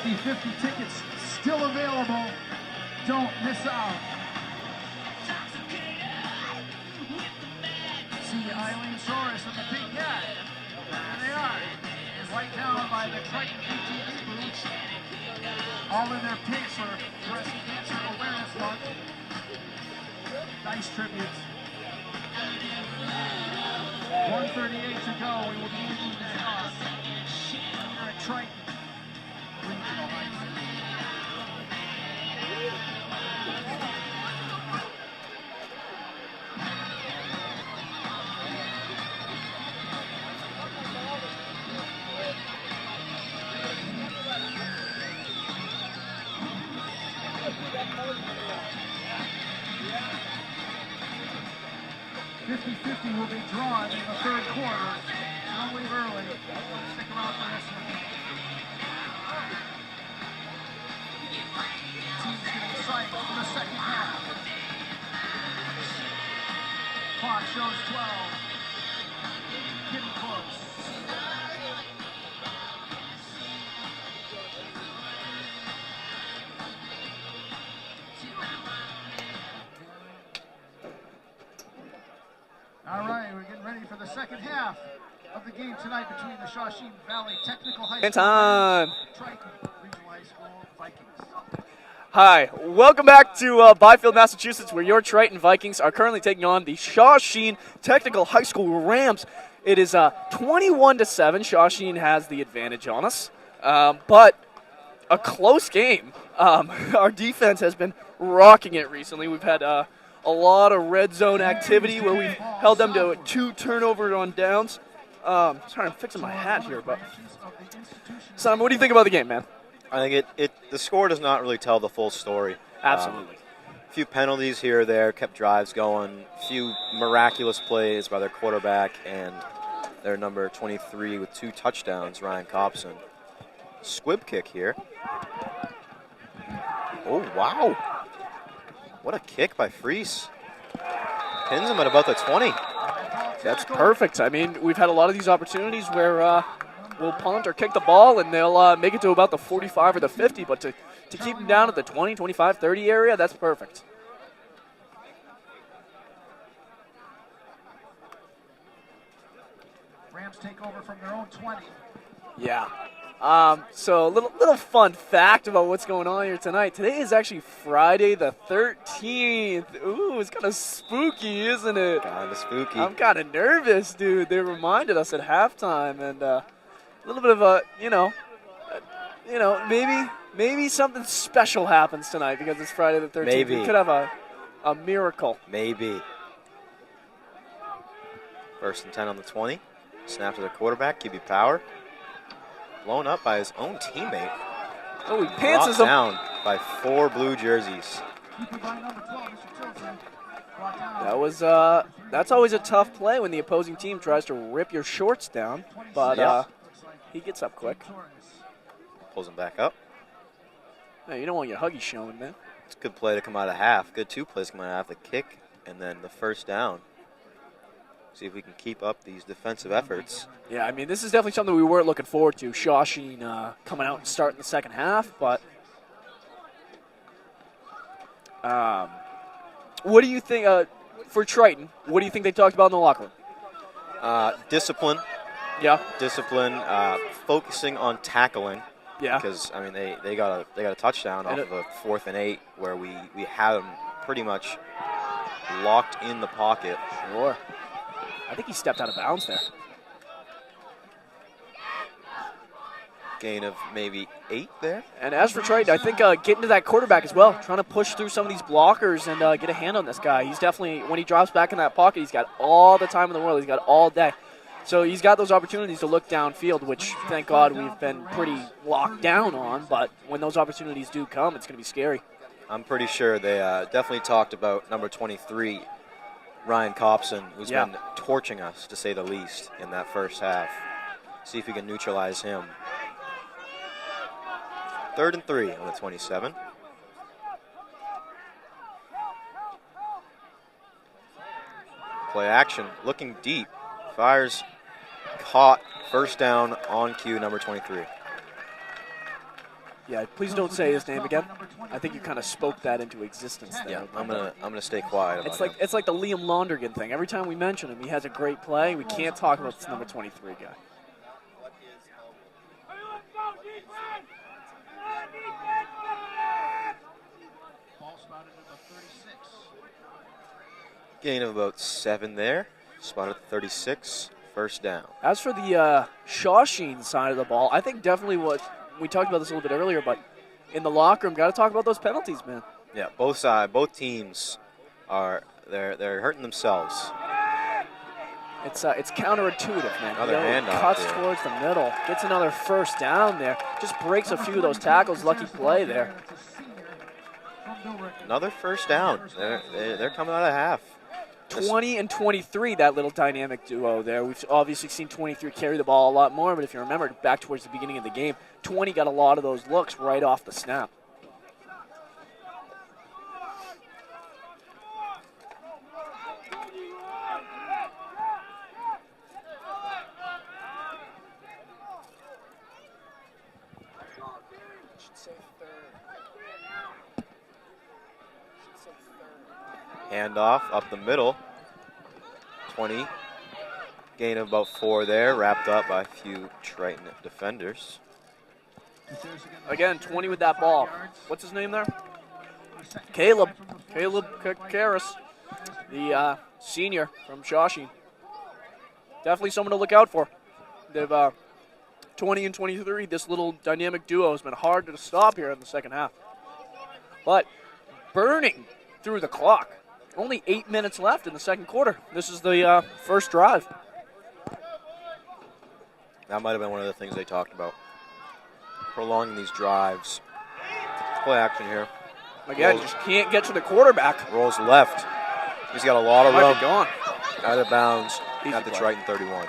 $50 tickets still available. Don't miss out. See Eileen Soros and the Big Cat. There they are. Right down by the Triton PTV booth. All in their pink for Breast Cancer Awareness Month. Nice tributes. 1:38 to go. We will be leaving this off here at Triton. Regional High School. 50-50 will be drawn in the third quarter. Don't leave early. Stick around for this one. Team's getting psyched for the second half. Clock shows 12. Getting close. All right, we're getting ready for the second half of the game tonight between the Shawsheen Valley Technical High School Time. and Triton Regional High School Vikings. Hi, welcome back to Byfield, Massachusetts, where your Triton Vikings are currently taking on the Shawsheen Technical High School Rams. It is 21-7. Shawsheen has the advantage on us, but a close game. Our defense has been rocking it recently. We've had a lot of red zone activity where we've held them to 2 turnovers on downs. Sorry, I'm fixing my hat here, but Simon, what do you think about the game, man? I think the score does not really tell the full story. Absolutely. A few penalties here or there kept drives going. A few miraculous plays by their quarterback and their number 23 with 2 touchdowns, Ryan Copson. Squib kick here. Oh, wow. What a kick by Freese. Pins him at about the 20. That's perfect. I mean, we've had a lot of these opportunities where we'll punt or kick the ball, and they'll make it to about the 45 or the 50, but to keep them down at the 20, 25, 30 area, that's perfect. Rams take over from their own 20. Yeah. So a little fun fact about what's going on here tonight. Today is actually Friday the 13th. Ooh, it's kind of spooky, isn't it? Kind of spooky. I'm kind of nervous, dude. They reminded us at halftime, and a little bit of a, maybe something special happens tonight because it's Friday the 13th. Maybe. We could have a miracle. Maybe. 1st and 10 on the 20. Snap to the quarterback, QB power. Blown up by his own teammate. Oh, he pantses Brought him. down by 4 blue jerseys. That's always a tough play when the opposing team tries to rip your shorts down, but he gets up quick. Pulls him back up. Hey, you don't want your huggies showing, man. It's a good play to come out of half. Good 2 plays coming out of half. The kick and then the 1st down. See if we can keep up these defensive efforts. Yeah, I mean, this is definitely something we weren't looking forward to. Shawsheen coming out and starting the second half, but what do you think for Triton? What do you think they talked about in the locker room? Discipline. Yeah. Discipline. Focusing on tackling. Yeah. Because I mean, they got a touchdown off of a 4th and 8 where we had them pretty much locked in the pocket. Sure. I think he stepped out of bounds there. Gain of maybe 8 there. And as for Triton, I think getting to that quarterback as well, trying to push through some of these blockers and get a hand on this guy. He's definitely, when he drops back in that pocket, he's got all the time in the world. He's got all day. So he's got those opportunities to look downfield, which, thank God, we've been pretty locked down on. But when those opportunities do come, it's going to be scary. I'm pretty sure they definitely talked about number 23, Ryan Copson, who's been torching us, to say the least, in that first half. See if we can neutralize him. 3rd and 3 on the 27. Play action, looking deep. Fires, caught, 1st down on cue, number 23. Yeah, please don't say his name again. I think you kind of spoke that into existence there. Yeah, I'm gonna stay quiet about him. It's like the Liam Lonergan thing. Every time we mention him, he has a great play. We can't talk about this number 23 guy. Gain of about 7 there. Spotted 36. 1st down. As for the Shawsheen side of the ball, I think definitely what we talked about this a little bit earlier, but in the locker room, got to talk about those penalties, man. Yeah, both teams they're hurting themselves. It's counterintuitive, man. Another handoff cuts there. towards the middle, gets another 1st down there, just breaks a few of those tackles. Lucky play there. Another 1st down. They're coming out of half. 20 and 23, that little dynamic duo there. We've obviously seen 23 carry the ball a lot more, but if you remember back towards the beginning of the game, 20 got a lot of those looks right off the snap. Handoff up the middle. 20. Gain of about 4 there, wrapped up by a few Triton defenders. Again, 20 with that ball. What's his name there? Caleb Karras, the senior from Shawsheen. Definitely someone to look out for. They've 20 and 23. This little dynamic duo has been hard to stop here in the second half. But burning through the clock. Only 8 minutes left in the second quarter. This is the first drive. That might have been one of the things they talked about. prolonging these drives. Play action here. Again, just can't get to the quarterback. Rolls left. He's got a lot of Might room. be gone. Out of bounds Easy at the play. Triton 31.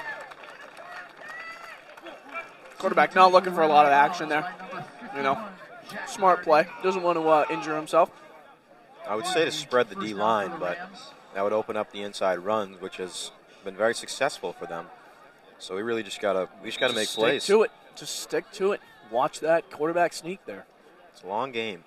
Quarterback not looking for a lot of action there. You know, smart play. Doesn't want to injure himself. I would say to spread the D line, but that would open up the inside runs, which has been very successful for them. So we really just gotta make plays. Stick to it. Just stick to it. Watch that quarterback sneak there. It's a long game.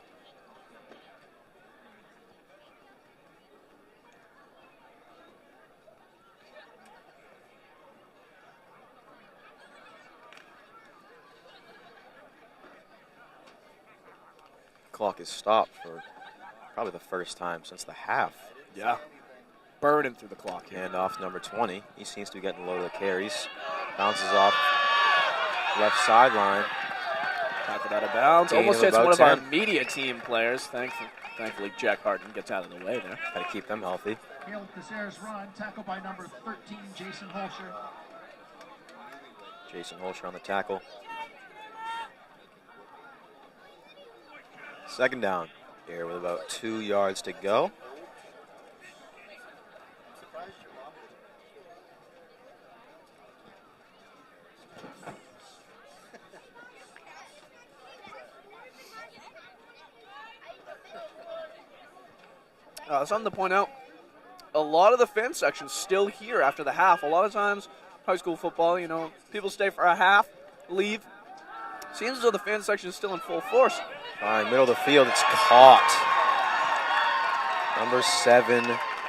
Clock is stopped for probably the first time since the half. Yeah. Burning through the clock here. Hand off number 20. He seems to be getting a load of carries. Bounces off left sideline. Tackled out of bounds. Gain Almost of hits about one of our 10. media team players. Thankfully, Jack Harden gets out of the way there. Got to keep them healthy. Caleb Caceres run, tackled by number 13, Jason Holscher. Jason Holscher on the tackle. Second down here with about 2 yards to go. Something to point out, a lot of the fan section's still here after the half. A lot of times, high school football, you know, people stay for a half, leave. Seems as though the fan section is still in full force. All right, middle of the field, it's caught. Number 7,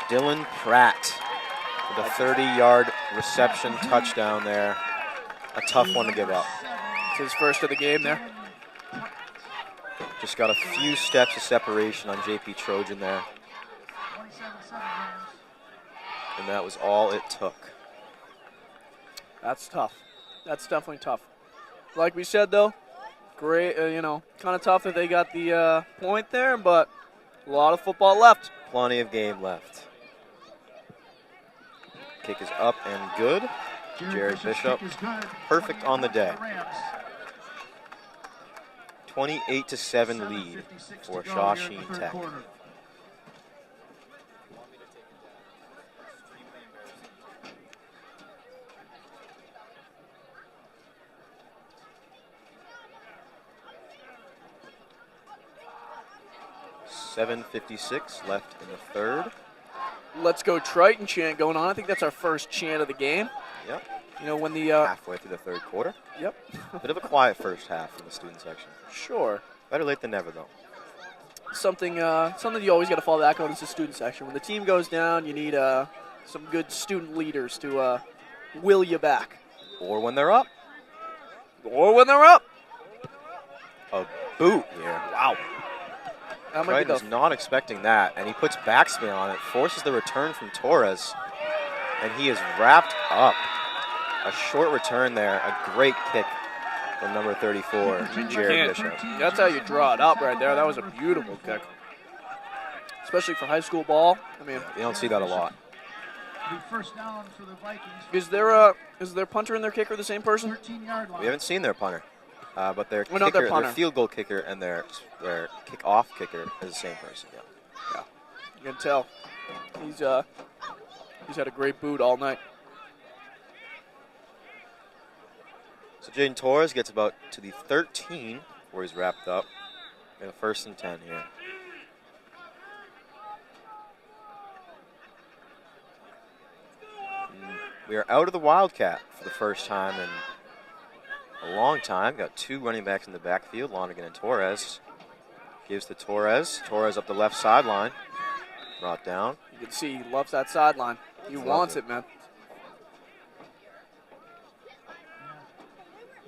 Dylan Pratt with a 30-yard reception touchdown there. A tough one to give up. It's his first of the game there. Just got a few steps of separation on JP Trojan there. 27-7 Rams. And that was all it took. That's tough. That's definitely tough. Like we said, though, great, you know, kind of tough that they got the point there, but a lot of football left. Plenty of game left. Kick is up and good. Jared Bishop, kick is good. perfect on the day. Rams. 28-7 lead 7:56 for to go here in the Shawsheen third Tech. quarter. .56 left in the third. Let's go Triton chant going on. I think that's our first chant of the game. Yep, You know, when the halfway through the third quarter. yep, Bit of a quiet first half in the student section. sure. Better late than never, though. Something you always got to fall back on is the student section. When the team goes down, you need some good student leaders to will you back. Or when they're up. Or when they're up. A boot here. Wow. That might Triton be was not expecting that, and he puts backspin on it, forces the return from Torres, and he is wrapped up. A short return there, a great kick from number 34, Jared Bishop. That's how you draw it up right there. That was a beautiful kick. Especially for high school ball. I mean, You don't see that a lot. The first down for the Vikings. is their punter and their kicker the same person? 13-yard line. We haven't seen their punter, but their Well, not kicker, their punter. their field goal kicker and their kick-off kicker is the same person. Yeah. You can tell. He's had a great boot all night. So Jaden Torres gets about to the 13 where he's wrapped up. And a 1st and 10 here. We are out of the Wildcat for the first time in a long time. Got 2 running backs in the backfield, Lonergan and Torres. Gives to Torres. Torres up the left sideline. Brought down. You can see he loves that sideline. He wants it. it, man.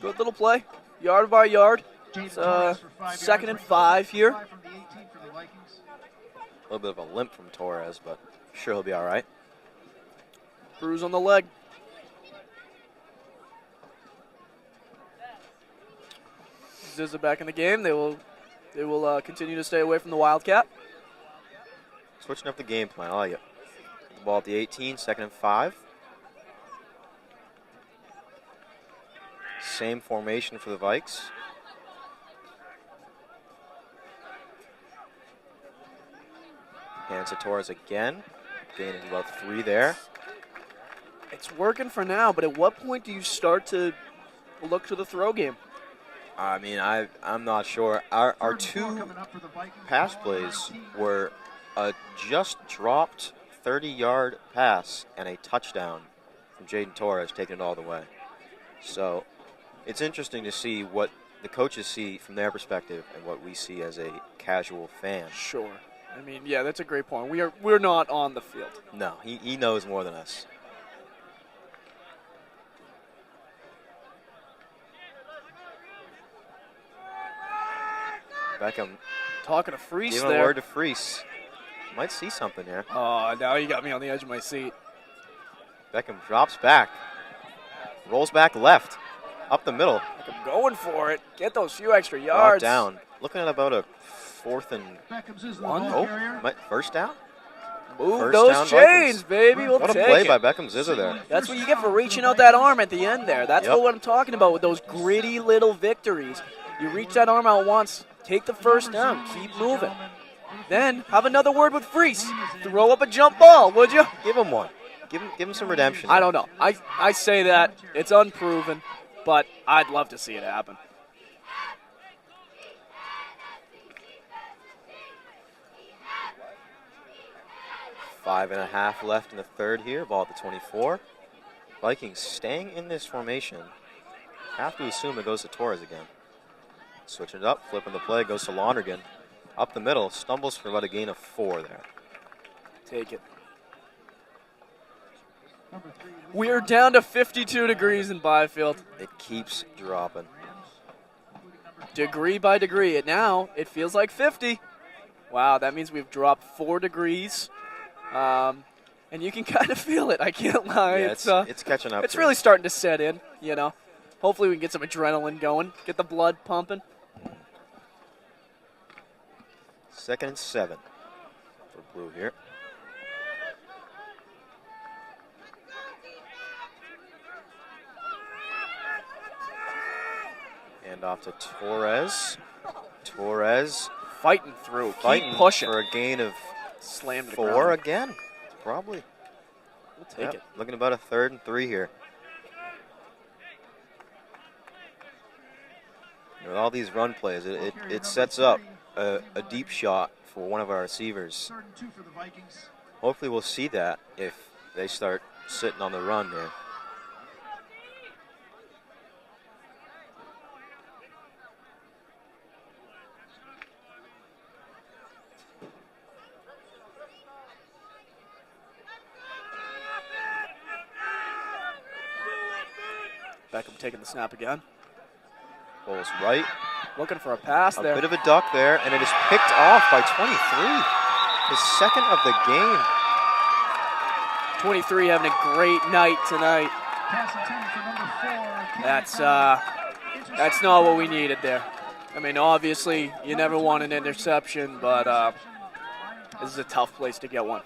Good little play. Yard by yard. Jaden It's Torres for 5 yards. 2nd and 5 here. 5 from the 18 for the Vikings. A little bit of a limp from Torres, but sure he'll be all right. Bruise on the leg. Zizza back in the game. They will continue to stay away from the Wildcat. Switching up the game plan. I like it. The ball at the 18, 2nd and 5. Same formation for the Vikes. Hands to Torres again. Gaining about 3 there. It's working for now, but at what point do you start to look to the throw game? I mean, I'm not sure. Our 2 pass plays were a just dropped 30-yard pass and a touchdown from Jaden Torres, taking it all the way. So it's interesting to see what the coaches see from their perspective and what we see as a casual fan. Sure. I mean, yeah, that's a great point. We're not on the field. No, he knows more than us. Beckham Talking to Freese giving there. a word to Freese. Might see something here. Oh, now you got me on the edge of my seat. Beckham drops back. Rolls back left. Up the middle. I'm going for it. Get those few extra Brought yards. down. Looking at about a 4th and One. first down. Move First those down chains, Vikings. baby. We'll What a take play it. by Beckham Zizza there. That's what you get for reaching out that arm at the end there. That's Yep. what I'm talking about with those gritty little victories. You reach that arm out once, take the first down, keep moving. Then have another word with Freese. Throw up a jump ball, would you? Give him one. Give him some redemption. I don't know. I say that. It's unproven, but I'd love to see it happen. Five and a half left in the third here. Ball at the 24. Vikings staying in this formation. Have to assume it goes to Torres again. Switching it up, flipping the play, goes to Lonergan. Up the middle, stumbles for about a gain of 4 there. Take it. We're down to 52 degrees in Byfield. It keeps dropping. Degree by degree. Now it feels like 50. Wow, that means we've dropped 4 degrees. And you can kind of feel it. I can't lie. Yeah, it's catching up. It's to really us. starting to set in, you know. Hopefully we can get some adrenaline going, get the blood pumping. 2nd and 7 for Blue here. Hand off to Torres. Torres Fighting through, fighting keep pushing. for a gain of Slam to the 4 ground. again. Probably. We'll take it. Looking about a 3rd and 3 here. With all these run plays, it sets up a deep shot for one of our receivers. Hopefully we'll see that if they start sitting on the run there. Beckham taking the snap again. Pulls right. Looking for a pass A there. bit of a duck there, and it is picked off by 23. His 2nd of the game. 23 having a great night tonight. That's not what we needed there. I mean, obviously, you never want an interception, but this is a tough place to get one.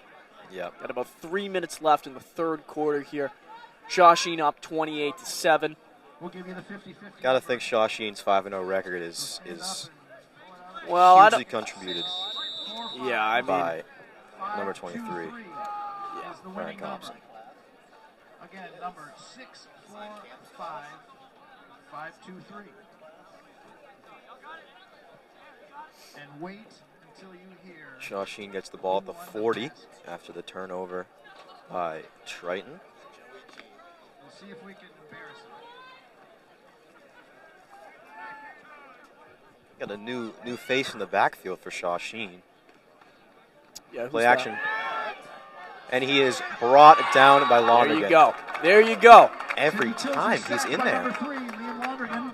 Yep. Got about 3 minutes left in the third quarter here. Shawsheen up 28-7. Got to think Shawsheen's 5-0 record is Well, I hugely don't. contributed Yeah, I mean, by number 23. yeah. Ryan Thompson. Again, number 645 523. And wait until you hear. Shawsheen gets the ball at the 40 after the turnover by Triton. We'll see if we can embarrass him. Got a new face in the backfield for Shawsheen. Yeah, who's Play that? action. And he is brought down by There Lonergan. you go. There you go. Every time he's in there. Number 3, Liam Lonergan.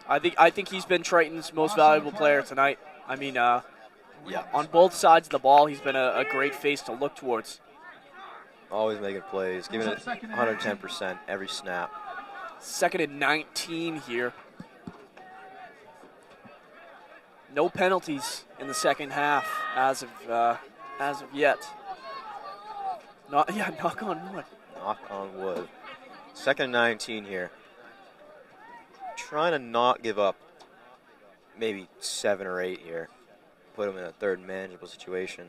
I think he's been Triton's most valuable player tonight. I mean, Yeah. on both sides of the ball, he's been a great face to look towards. Always making plays, giving it 110% every snap. 2nd and 19 here. No penalties in the second half as of yet. Knock on wood. Knock on wood. 2nd and 19 here. Trying to not give up maybe 7 or 8 here. Put him in a 3rd and manageable situation.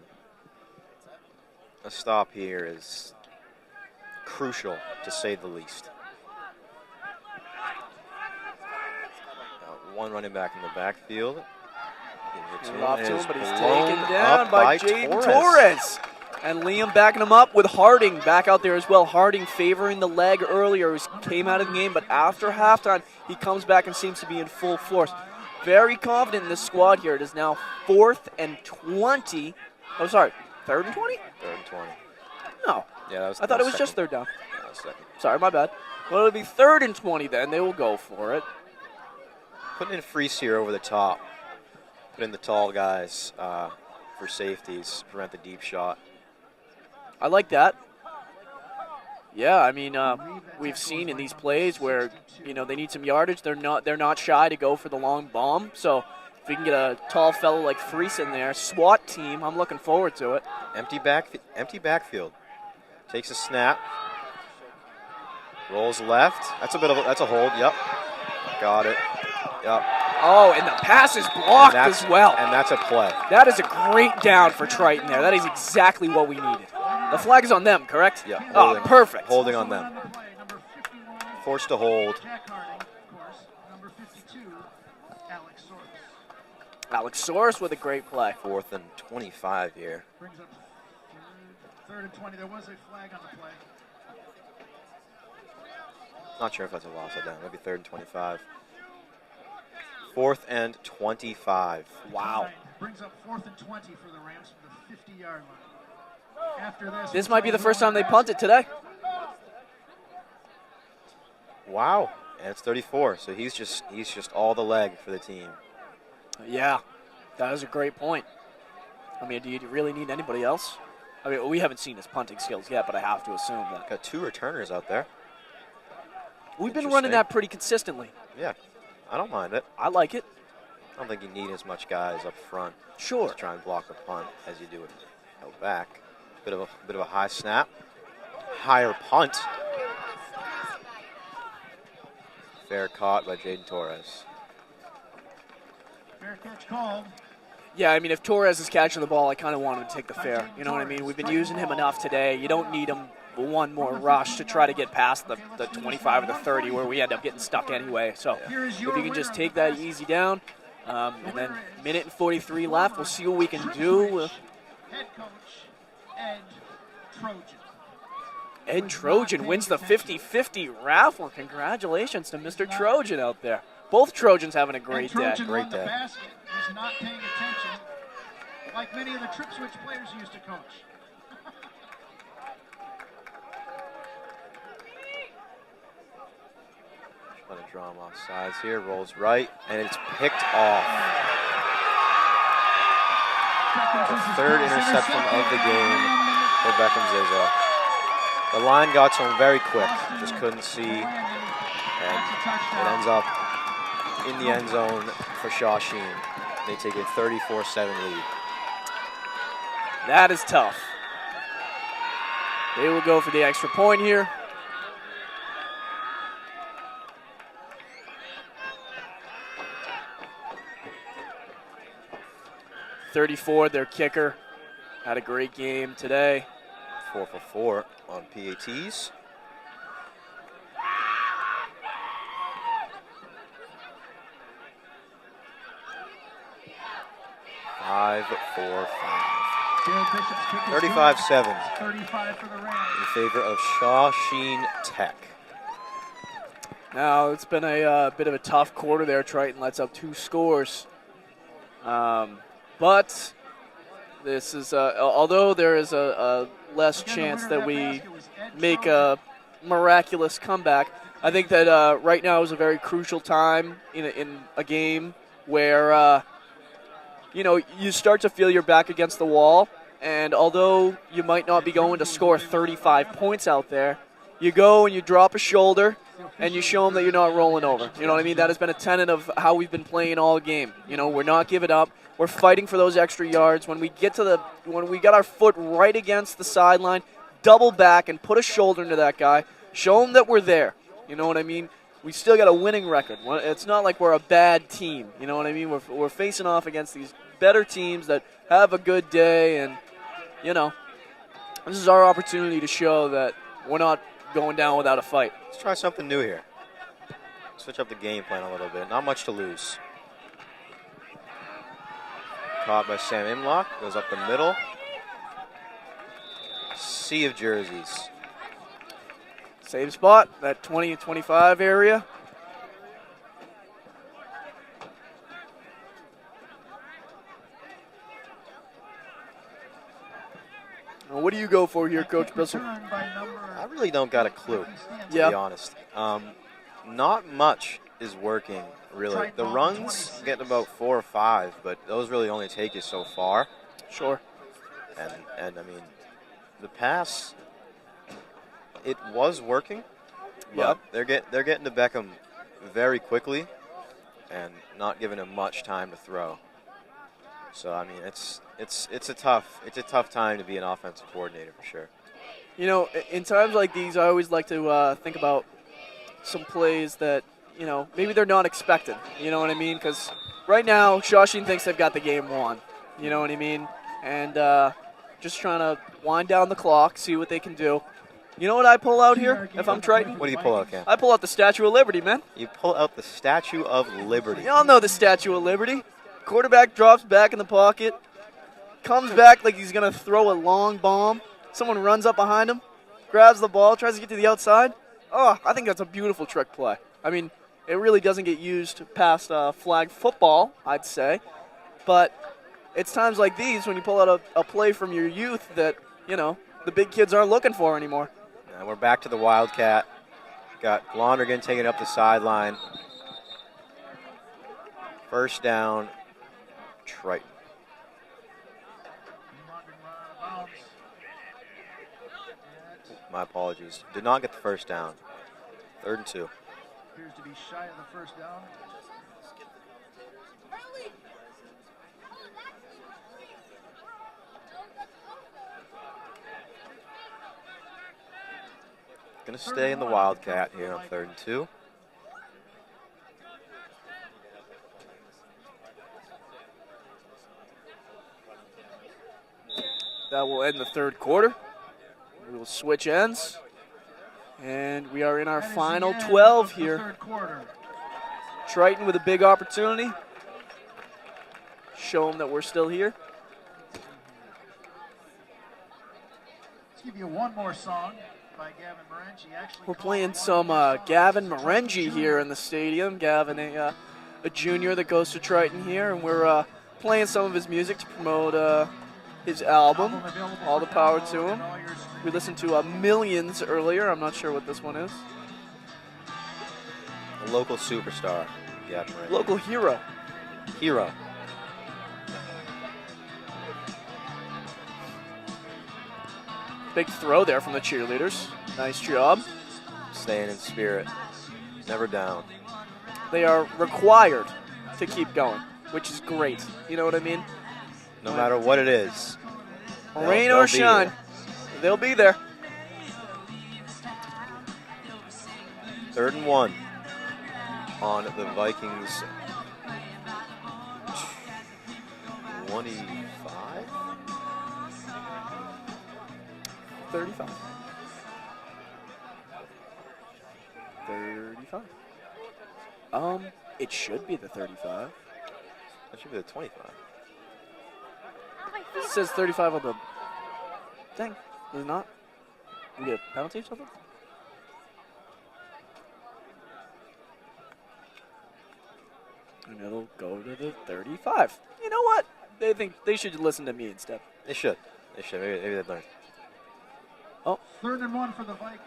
a stop here is crucial, to say the least. One running back in the backfield. Off to him, but he's blown taken down up by Jaden Torres. And Liam backing him up with Harding back out there as well. Harding favoring the leg earlier. He came out of the game, but after halftime, he comes back and seems to be in full force. Very confident in this squad here. It is now 4th and 20. Oh, sorry, 3rd and 20? 3rd and 20. No. Yeah, I thought it was just 3rd down. Yeah, that was second. Sorry, my bad. Well, it'll be 3rd and 20 then. They will go for it. Putting in Freese here over the top. Put in the tall guys for safeties, prevent the deep shot. I like that. Yeah, I mean, we've seen in these plays where, you know, they need some yardage. They're not shy to go for the long bomb. So if we can get a tall fellow like Freese in there, SWAT team, I'm looking forward to it. Empty backfield. Takes a snap. Rolls left. That's a hold. Yep. Got it. Yep. Oh, and the pass is blocked as well. And that's a play. That is a great down for Triton there. That is exactly what we needed. The flag is on them, correct? Yeah. Oh, perfect. Holding on them. Forced to hold. Alex Soros with a great play. 4th and 25 here. Brings up 3rd and 20. There was a flag on the play. Not sure if that's a loss or down. Maybe 3rd and 25. 4th and 25. Wow. Brings up 4th and 20 for the Rams from the 50-yard line. After This might be the first time they punted today. Wow. And it's 34. So he's just all the leg for the team. Yeah, that is a great point. I mean, do you really need anybody else? I mean, we haven't seen his punting skills yet, but I have to assume that. Got 2 returners out there. We've been running that pretty consistently. Yeah, I don't mind it. I like it. I don't think you need as much guys up front. Sure. To try and block a punt as you do it out back. Bit of a high snap. Higher punt. Fair caught by Jaden Torres. Fair catch called. Yeah, I mean, if Torres is catching the ball, I kind of want him to take the fair. You know what I mean? We've been using him enough today. You don't need him one more rush to try to get past the 25 or the 30 where we end up getting stuck anyway. So if you can just take that easy down, and then minute and 43 left, we'll see what we can do. Head coach Ed Trojan. Ed Trojan wins the 50-50 raffle. Congratulations to Mr. Trojan out there. Both Trojans having a great day. Great day. Basket. He's not paying attention, like many of the trip switch players used to coach. Trying to draw him off sides here. Rolls right, and it's picked off. The 3rd interception of the game for Beckham Zizzo. The line got to him very quick. Just couldn't see. And it ends up in the end zone for Shawsheen. They take a 34-7 lead. That is tough. They will go for the extra point here. .34, their kicker, had a great game today. 4 for 4 on PATs. Five, 4, 5. 35-7. 35 for the Rams. In favor of Shawsheen Tech. Now, it's been a bit of a tough quarter there. Triton lets up 2 scores. But this is, although there is a less chance that we make a miraculous comeback, I think that right now is a very crucial time in a game where, you know, you start to feel your back against the wall. And although you might not be going to score 35 points out there, you go and you drop a shoulder and you show them that you're not rolling over. You know what I mean? That has been a tenet of how we've been playing all game. You know, we're not giving up. We're fighting for those extra yards. When we get our foot right against the sideline, double back and put a shoulder into that guy, show them that we're there. You know what I mean? We still got a winning record. It's not like we're a bad team. You know what I mean? We're facing off against these better teams that have a good day, and, you know, This is our opportunity to show that we're not going down without a fight. Let's try something new here. Switch up the game plan a little bit. Not much to lose. Caught by Sam Imlock. Goes up the middle. Sea of jerseys. Same spot, that 20 and 25 area. Now, what do you go for here, Coach Bissell? I really don't got a clue, to Yeah. be honest. Not much is working, really. The runs getting about 4 or 5, but those really only take you so far. Sure. And I mean, the pass, it was working, but they're getting to Beckham very quickly and not giving him much time to throw. So I mean, it's a tough time to be an offensive coordinator for sure. You know, in times like these, I always like to think about some plays that, you know, maybe they're not expected. You know what I mean? Because right now, Shawsheen thinks they've got the game won. You know what I mean? And just trying to wind down the clock, see what they can do. You know what I pull out here if I'm Triton? What do you pull out, Cam? I pull out the Statue of Liberty, man. You pull out the Statue of Liberty. Y'all know the Statue of Liberty. Quarterback drops back in the pocket, comes back like he's going to throw a long bomb. Someone runs up behind him, grabs the ball, tries to get to the outside. Oh, I think that's a beautiful trick play. I mean, it really doesn't get used past flag football, I'd say. But it's times like these when you pull out a play from your youth that, you know, the big kids aren't looking for anymore. And we're back to the Wildcat. Got Lonergan taking up the sideline. First down, Triton. My apologies. Did not get the first down. 3rd and 2. Appears to be shy of the first down. Going to stay in the Wildcat here on 3rd and 2. That will end the third quarter. We will switch ends. And we are in our final 12 here. Triton with a big opportunity. Show them that we're still here. Let's give you one more song by Gavin Morenci. We're playing some Gavin Morenci here in the stadium. Gavin, a junior that goes to Triton here, and we're playing some of his music to promote his album. All the power to him. We listened to Millions earlier. I'm not sure what this one is. A local superstar. Yeah, Local hero. Hero. Big throw there from the cheerleaders. Nice job. Staying in spirit. Never down. They are required to keep going, which is great. You know what I mean? No matter what it is. Rain or shine, they'll be there. 3rd and 1 on the Vikings 25? 35. 35. It should be the 35. That should be the 25. It says 35 on the thing. Is it not? We get a penalty or something? And it'll go to the 35. You know what? They think they should listen to me instead. They should. They should. Maybe they'd learn. Oh. 3rd and 1 for the Vikings.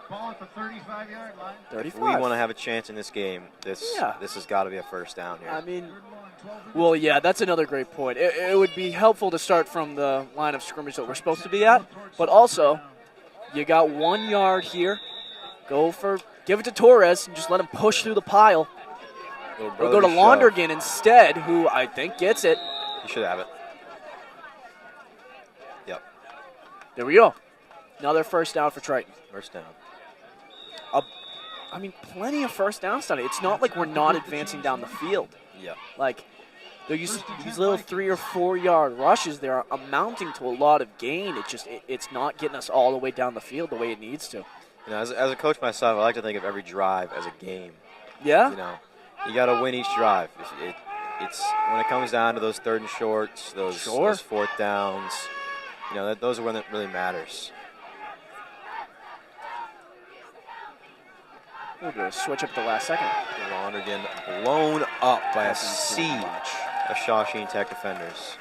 Ball at the 35-yard line. 35. If we want to have a chance in this game, this has got to be a first down here. I mean, well, yeah, that's another great point. It would be helpful to start from the line of scrimmage that we're supposed to be at, but also, you got 1 yard here. Give it to Torres and just let him push through the pile. Or go to Lonergan instead, who I think gets it. You should have it. Yep. There we go. Another first down for Triton. First down. I mean, plenty of first downs today. It's not like we're not advancing down the field. Yeah. Like, these little 3 or 4 yard rushes, they're amounting to a lot of gain. It's not getting us all the way down the field the way it needs to. As a coach myself, I like to think of every drive as a game. Yeah? You got to win each drive. It's when it comes down to those 3rd and shorts, those 4th downs, those are when it really matters. We're going to switch up at the last second. Lonergan blown up by a siege of Shawsheen Tech defenders.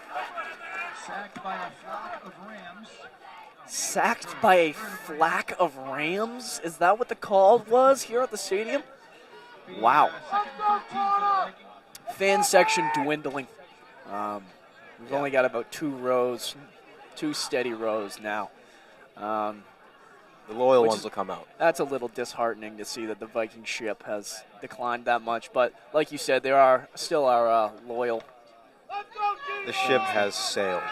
Sacked by a flock of Rams. Sacked by a flock of Rams? Is that what the call was here at the stadium? Wow. Fan section dwindling. We've only got about 2 steady rows now. The loyal ones will come out. That's a little disheartening to see that the Viking ship has declined that much. But like you said, there are still our loyal. The ship has sailed,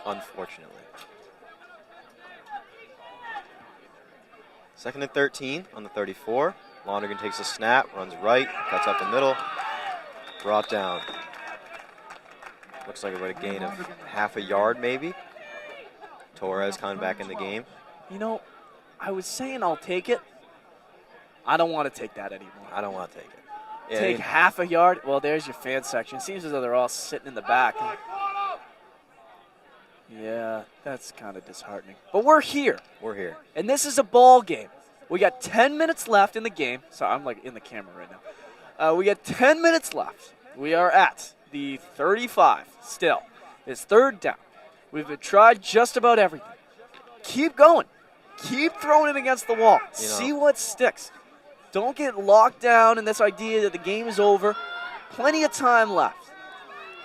unfortunately. 2nd and 13 on the 34. Lonergan takes a snap, runs right, cuts up the middle, brought down. Looks like about a gain of half a yard maybe. Torres coming back in the game. I was saying I'll take it. I don't want to take that anymore. I don't want to take it. Yeah, Take half a yard? Well, there's your fan section. Seems as though they're all sitting in the back. Yeah, that's kind of disheartening. But we're here. We're here. And this is a ball game. We got 10 minutes left in the game. Sorry, I'm like in the camera right now. We got 10 minutes left. We are at the 35 still. It's 3rd down. We've tried just about everything. Keep going. Keep throwing it against the wall. See what sticks. Don't get locked down in this idea that the game is over. Plenty of time left.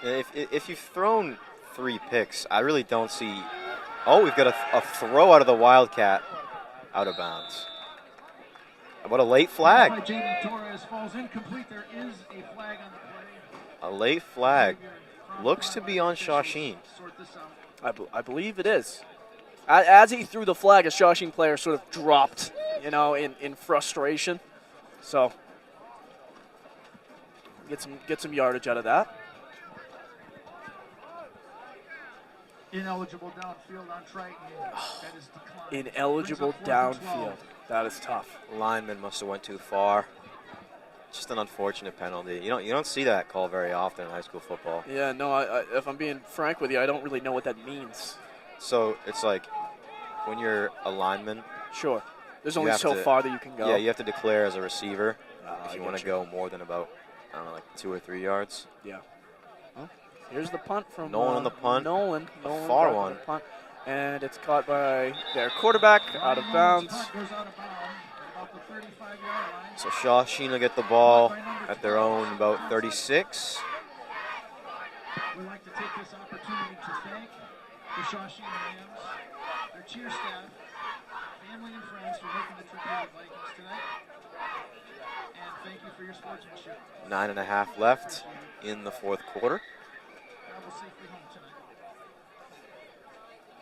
If you've thrown 3 picks, I really don't see. Oh, we've got a throw out of the Wildcat out of bounds. How about a late flag? Torres falls incomplete. There is a flag on the play. A late flag. Looks to be on Shawsheen. I believe it is. As he threw the flag, a Shawsheen player sort of dropped, in frustration. So get some yardage out of that. Ineligible downfield on Triton. That is declined. Ineligible downfield. That is tough. Lineman must have went too far. Just an unfortunate penalty. You don't see that call very often in high school football. Yeah, no. If I'm being frank with you, I don't really know what that means. So it's like when you're a lineman. Sure. There's only so far that you can go. Yeah, you have to declare as a receiver if you want to go more than about, 2 or 3 yards. Yeah. Well, here's the punt from Nolan on the punt. Nolan Far one. Punt. And it's caught by their quarterback out of bounds. So Shawsheen will get the ball at their own about 36. We'd like to take this opportunity to thank the Shawsheen Rams, their cheer staff, family and friends for making the trip here to Vikings tonight. And thank you for your sportsmanship. 9.5 left in the 4th quarter. Travel safely home tonight.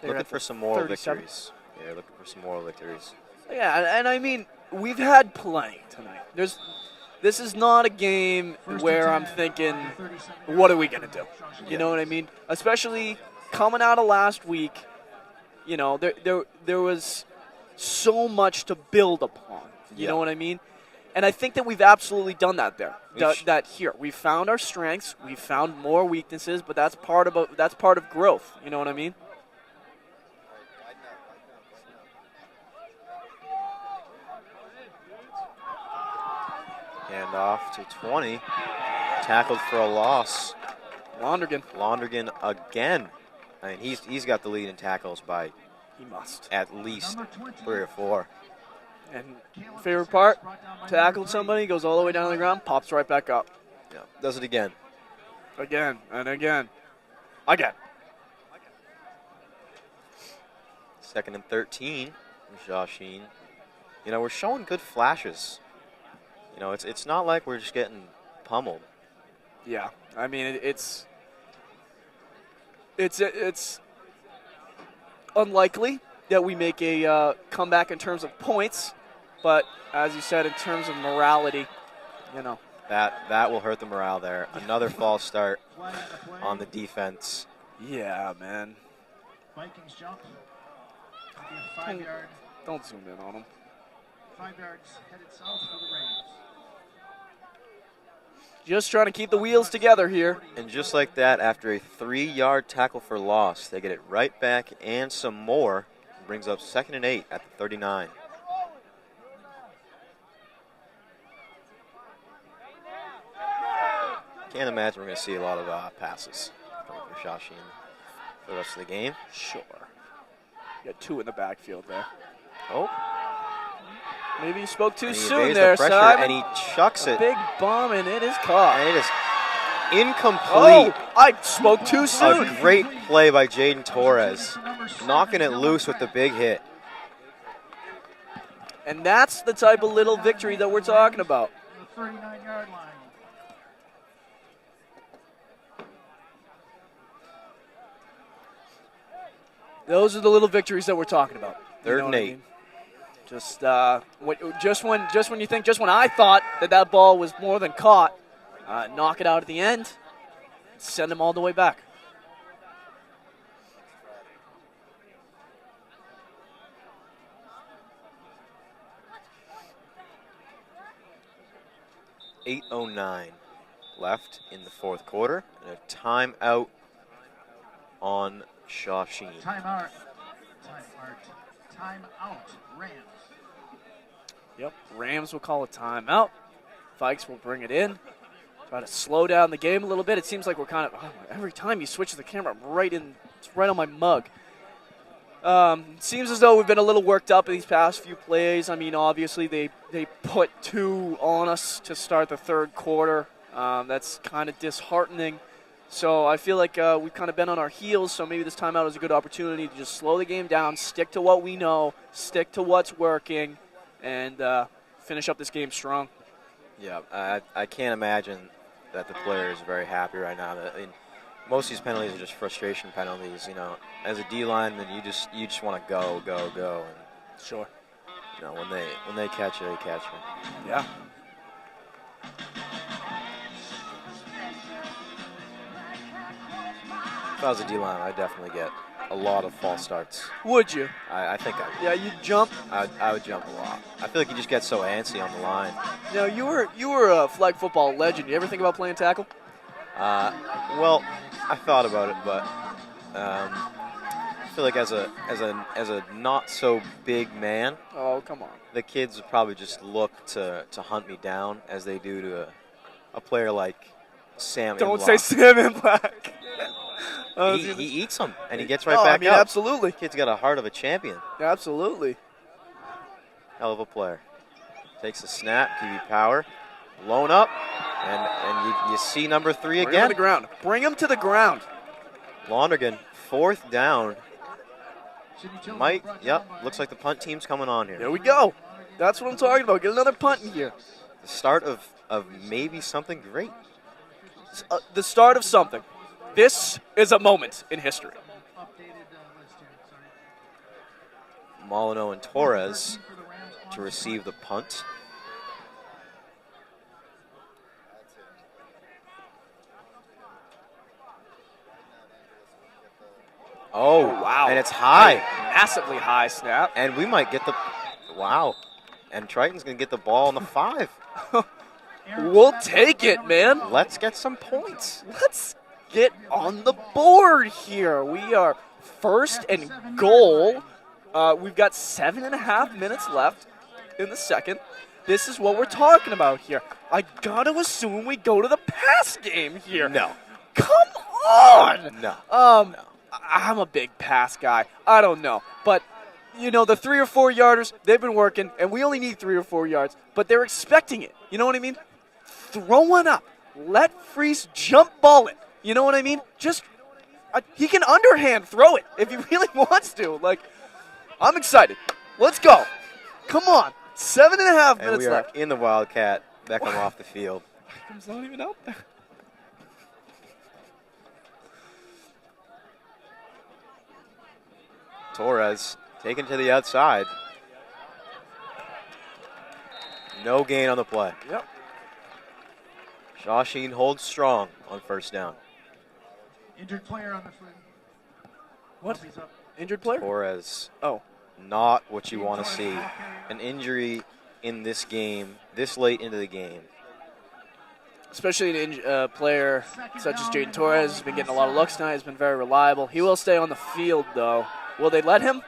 Looking for some moral 37. victories. Yeah, looking for some moral victories. Yeah, and I mean, we've had plenty tonight. This is not a game where I'm thinking, what are we going to do? You know what I mean? Especially coming out of last week, there was so much to build upon. You know what I mean? And I think that we've absolutely done that there. That here. We found our strengths, we found more weaknesses, but that's part of growth. You know what I mean? Hand off to 20. Tackled for a loss. Lonergan again. I mean, he's got the lead in tackles by He must. at least 3 or 4. And favorite part, tackled somebody, goes all the way down to the ground, pops right back up. Yeah, does it again. Again and again. Again. 2nd and 13 from Shawsheen. We're showing good flashes. It's not like we're just getting pummeled. Yeah, I mean it's unlikely that we make a comeback in terms of points, but as you said, in terms of morality, That will hurt the morale there. Another false start on the defense. Yeah, man. Vikings jump. It'll be a 5-yard. Don't zoom in on them. 5 yards headed south for the Rams. Just trying to keep the wheels together here. And just like that, after a 3-yard tackle for loss, they get it right back and some more. Brings up 2nd and 8 at the 39. Can't imagine we're going to see a lot of passes coming from Shawsheen for the rest of the game. Sure. You got 2 in the backfield there. Oh. Maybe you spoke too And he soon evades there, the pressure, Simon. and he chucks it. Big bomb, and it is caught. And it is incomplete. Oh, I spoke too soon. A great play by Jaden Torres, knocking it loose with the big hit. And that's the type of little victory that we're talking about. The 39-yard line. Those are the little victories that we're talking about. You 3rd know and what I 8. mean? Just when I thought that ball was more than caught, knock it out at the end, send them all the way back. .809 left in the 4th quarter, and a timeout on Shawsheen. Timeout. Rams. Yep, Rams will call a timeout. Vikes will bring it in. Try to slow down the game a little bit. It seems like we're kind of, every time you switch the camera, it's right on my mug. Seems as though we've been a little worked up in these past few plays. I mean, obviously they put 2 on us to start the 3rd quarter. That's kind of disheartening. So I feel like we've kind of been on our heels, so maybe this timeout is a good opportunity to just slow the game down, stick to what we know, stick to what's working, and finish up this game strong. Yeah, I can't imagine that the player is very happy right now. I mean, most of these penalties are just frustration penalties. You know, as a D lineman, you just want to go. And, sure. You know, when they catch you, they catch you. Yeah. If I was a D lineman, I'd definitely get a lot of false starts. Would you? I think I would. Yeah, you'd jump. I would jump a lot. I feel like you just get so antsy on the line. You know, you were a flag football legend. You ever think about playing tackle? Well, I thought about it, but I feel like as a not so big man, Oh, come on. the kids would probably just look to hunt me down as they do to a player like Sam. Don't Imlock. say Sam in black. He eats them, and he gets right Oh, back I mean, up. absolutely. Kid's got a heart of a champion. Absolutely. Hell of a player. Takes a snap, give you power, blown up, and you see number 3 Bring him again. to the ground. Bring him to the ground. Lonergan, 4th down. Might, yep, Yep, looks like the punt team's coming on here. There we go. That's what I'm talking about. Get another punt in here. The start of maybe something great. The start of something. This is a moment in history. Molyneux and Torres to receive the punt. Oh, Wow. and it's high. Massively high snap. And we might get the, wow. And Triton's going to get the ball on the 5. We'll take it, man. Let's get some points. Let's get on the board here. We are 1st and goal. We've got 7.5 minutes left in the 2nd. This is what we're talking about here. I got to assume we go to the pass game here. No. Come on. No. No. I'm a big pass guy. I don't know. But, you know, the 3 or 4 yarders, they've been working, and we only need 3 or 4 yards. But they're expecting it. You know what I mean? Throw one up. Let Freese jump ball it. You know what I mean? Just, he can underhand throw it if he really wants to. Like, I'm excited. Let's go. Come on. 7.5 And minutes we are left. in the Wildcat. Beckham off the field. Beckham's not even out there. Torres taken to the outside. No gain on the play. Yep. Shawsheen holds strong on first down. Injured player on the field. What? He's up. Injured player? Torres, Oh. not what you want to see. An injury in this game, this late into the game. Especially an player such as Jaden Torres has been getting a lot of looks tonight. Has been very reliable. He will stay on the field, though. Will they let him?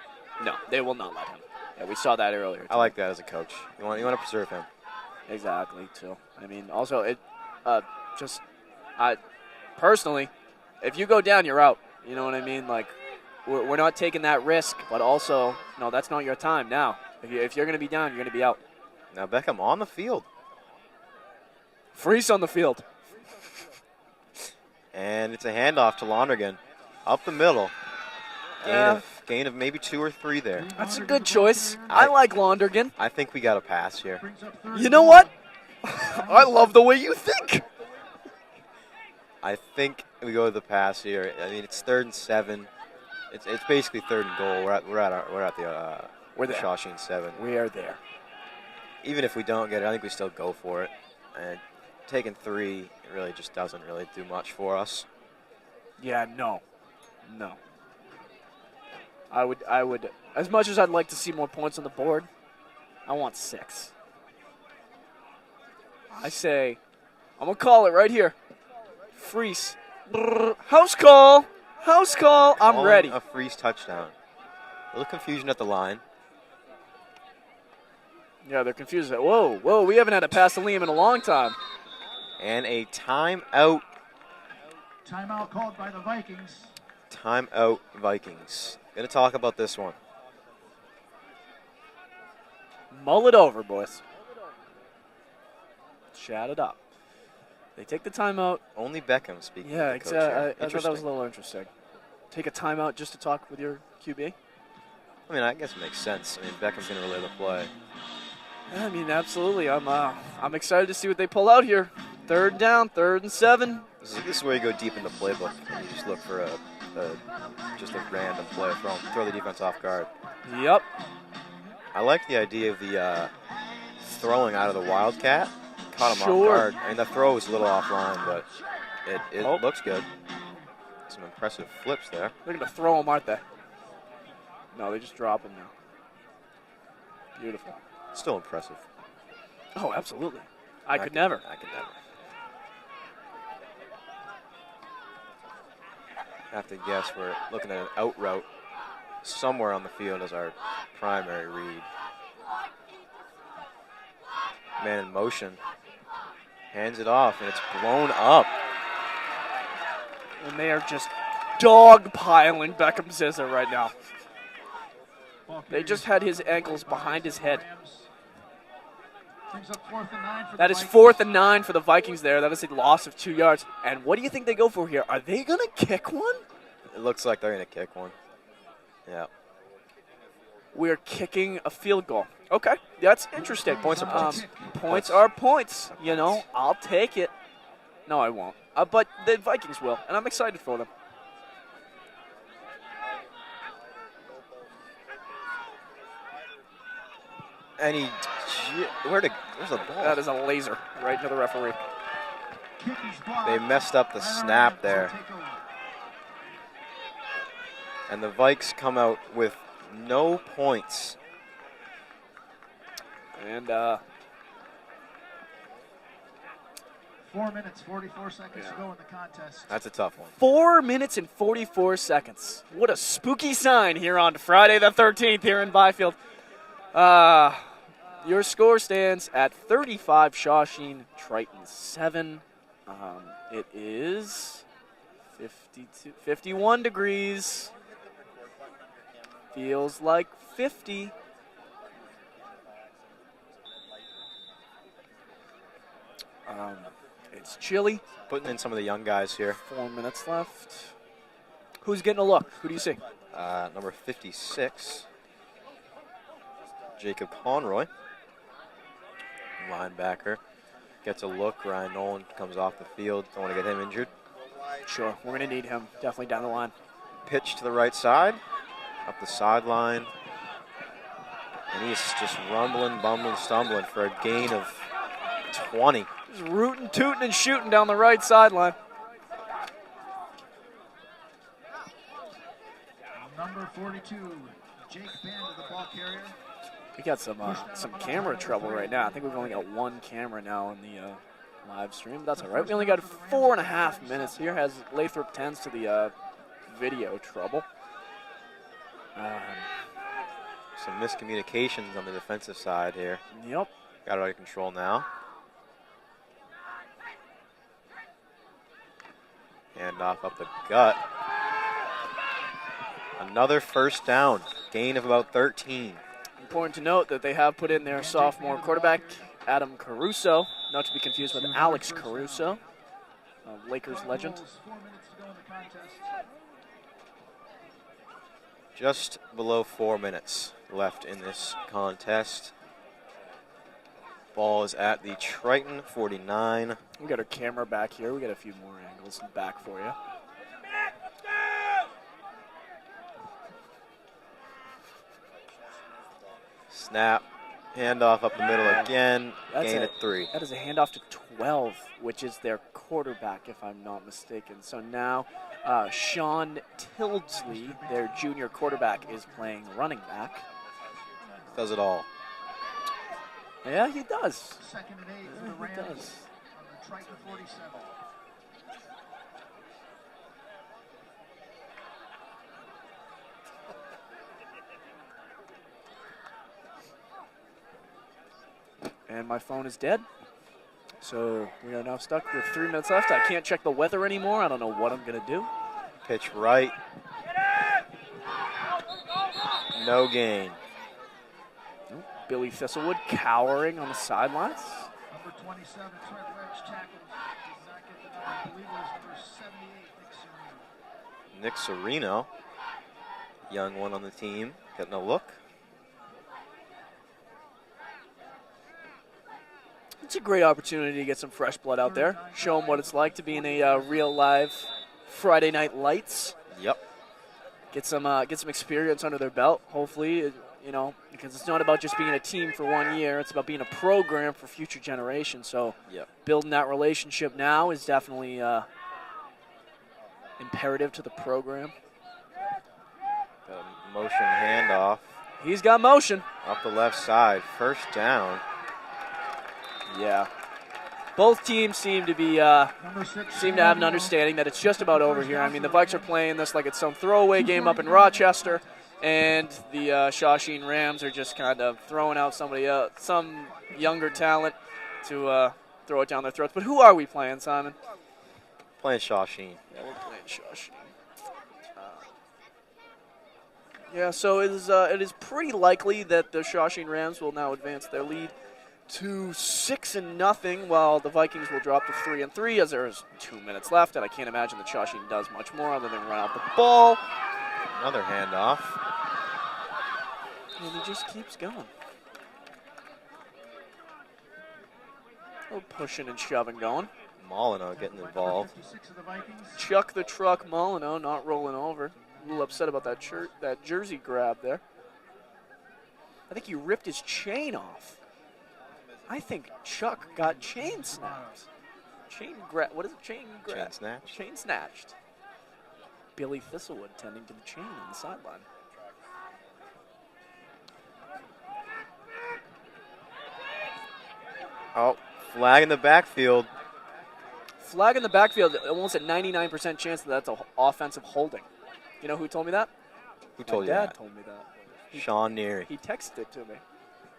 No, they will not let him. Yeah, we saw that earlier. I like that as a coach. You want to preserve him. Exactly, too. I mean, also, personally, if you go down, you're out. You know what I mean? Like, we're not taking that risk, but also, no, that's not your time now. If you're going to be down, you're going to be out. Now Beckham on the field. Freese on the field. And it's a handoff to Lonergan. Up the middle. Gain of maybe 2 or 3 there. That's a good choice. I like Londergan. I think we got a pass here. You know what? I love the way you think. I think we go to the pass here. I mean, it's 3rd and 7. It's basically 3rd and goal. We're the Shawsheen 7. We are there. Even if we don't get it, I think we still go for it. And taking 3 it really just doesn't really do much for us. Yeah, no. I would, as much as I'd like to see more points on the board, I want 6. I say, I'm going to call it right here. Freeze. House call. I'm ready. A Freeze touchdown. A little confusion at the line. Yeah, they're confused. Whoa, we haven't had a pass to Liam in a long time. And a timeout. Timeout called by the Vikings. Timeout Vikings. Going to talk about this one. Mull it over, boys. Chat it up. They take the timeout. Only Beckham speaking. Yeah, to the coach here. I thought that was a little interesting. Take a timeout just to talk with your QB? I mean, I guess it makes sense. I mean, Beckham's going to relay the play. Yeah, I mean, absolutely. I'm excited to see what they pull out here. 3rd down, 3rd and 7. This is where you go deep in the playbook and you just look for just a random play, throw the defense off guard. Yep. I like the idea of the throwing out of the Wildcat. Caught him Sure. off guard. I mean, the throw was a little offline, but it looks good. Some impressive flips there. They're going to throw him, aren't they? No, they just drop him now. Beautiful. Still impressive. Oh, absolutely. I could never. I have to guess we're looking at an out route somewhere on the field as our primary read. Man in motion. Hands it off, and it's blown up. And they are just dogpiling Beckham Scissor right now. They just had his ankles behind his head. That is 4th and 9 for the Vikings there. That is a loss of 2 yards. And what do you think they go for here? Are they going to kick one? It looks like they're going to kick one. Yeah. We're kicking a field goal. Okay, that's interesting. Points are points. Points are points. You know, I'll take it. No, I won't. But the Vikings will, and I'm excited for them. And where's the ball? That is a laser right into the referee. They messed up the snap there. And the Vikes come out with no points. And 4 minutes, 44 seconds to go in the contest. That's a tough one. 4 minutes and 44 seconds. What a spooky sign here on Friday the 13th here in Byfield. Your score stands at 35 Shawsheen, Triton 7. It is 51 degrees. Feels like 50. It's chilly. Putting in some of the young guys here. 4 minutes left. Who's getting a look? Who do you see? Number 56, Jacob Conroy, linebacker, gets a look. Ryan Nolan comes off the field. Don't want to get him injured. Sure, we're going to need him definitely down the line. Pitch to the right side, up the sideline. And he's just rumbling, bumbling, stumbling for a gain of 20. Just rootin', tootin', and shooting down the right sideline. Number 42, Jake Band, the ball carrier. We got some camera trouble right now. I think we've only got one camera now in the live stream, but that's all right. We only got 4.5 minutes here. As Lathrop tends to the video trouble. Some miscommunications on the defensive side here. Yep. Got it under control now. Hand off up the gut. Another first down. Gain of about 13. Important to note that they have put in their sophomore quarterback, Adam Caruso, not to be confused with Alex Caruso, a Lakers legend. 4 minutes to go in the contest. Just below 4 minutes left in this contest. Ball is at the Triton 49. We got our camera back here. We got a few more angles back for you. Snap. Handoff up the middle again. Gain at 3. That is a handoff to 12, which is their quarterback, if I'm not mistaken. So now Sean Tildesley, their junior quarterback, is playing running back. Does it all. Yeah, he does. 2nd and 8 for the He Rams does. on the Triton 47. And my phone is dead. So we are now stuck with 3 minutes left. I can't check the weather anymore. I don't know what I'm going to do. Pitch right. No gain. Billy Thistlewood cowering on the sidelines. Number 27, Trent Ledge tackles. Did not get the number. I believe it was number 78, Nick Serino. Nick Serino. Young one on the team. Getting a look. It's a great opportunity to get some fresh blood out there. Show them what it's like to be in a real live Friday Night Lights. Yep. Get some experience under their belt. Hopefully, because it's not about just being a team for 1 year. It's about being a program for future generations. So, Yep. building that relationship now is definitely imperative to the program. Got a motion handoff He's got motion. up the left side. First down. Yeah. Both teams seem to be Number 6, seem to have an understanding that it's just about over here. I mean, the Vikes are playing this like it's some throwaway game up in Rochester, and the Shawsheen Rams are just kind of throwing out somebody else, some younger talent to throw it down their throats. But who are we playing, Simon? Playing Shawsheen. Yeah, we're playing Shawsheen. Yeah, so it is pretty likely that the Shawsheen Rams will now advance their lead to 6-0, while the Vikings will drop to 3-3 as there is 2 minutes left, and I can't imagine that Shawsheen does much more other than run out the ball. Another handoff. And he just keeps going. Oh, pushing and shoving going. Molyneux getting involved. 56 of the Vikings. Chuck the truck Molyneux not rolling over. A little upset about that shirt, that jersey grab there. I think he ripped his chain off. I think Chuck got chain snapped. What is it? Chain grab? Chain snatch. Chain snatched. Billy Thistlewood tending to the chain on the sideline. Oh, flag in the backfield. Flag in the backfield, almost a 99% chance that that's an offensive holding. You know who told me that? Who told you My dad that? told me that. Sean Neary. He texted it to me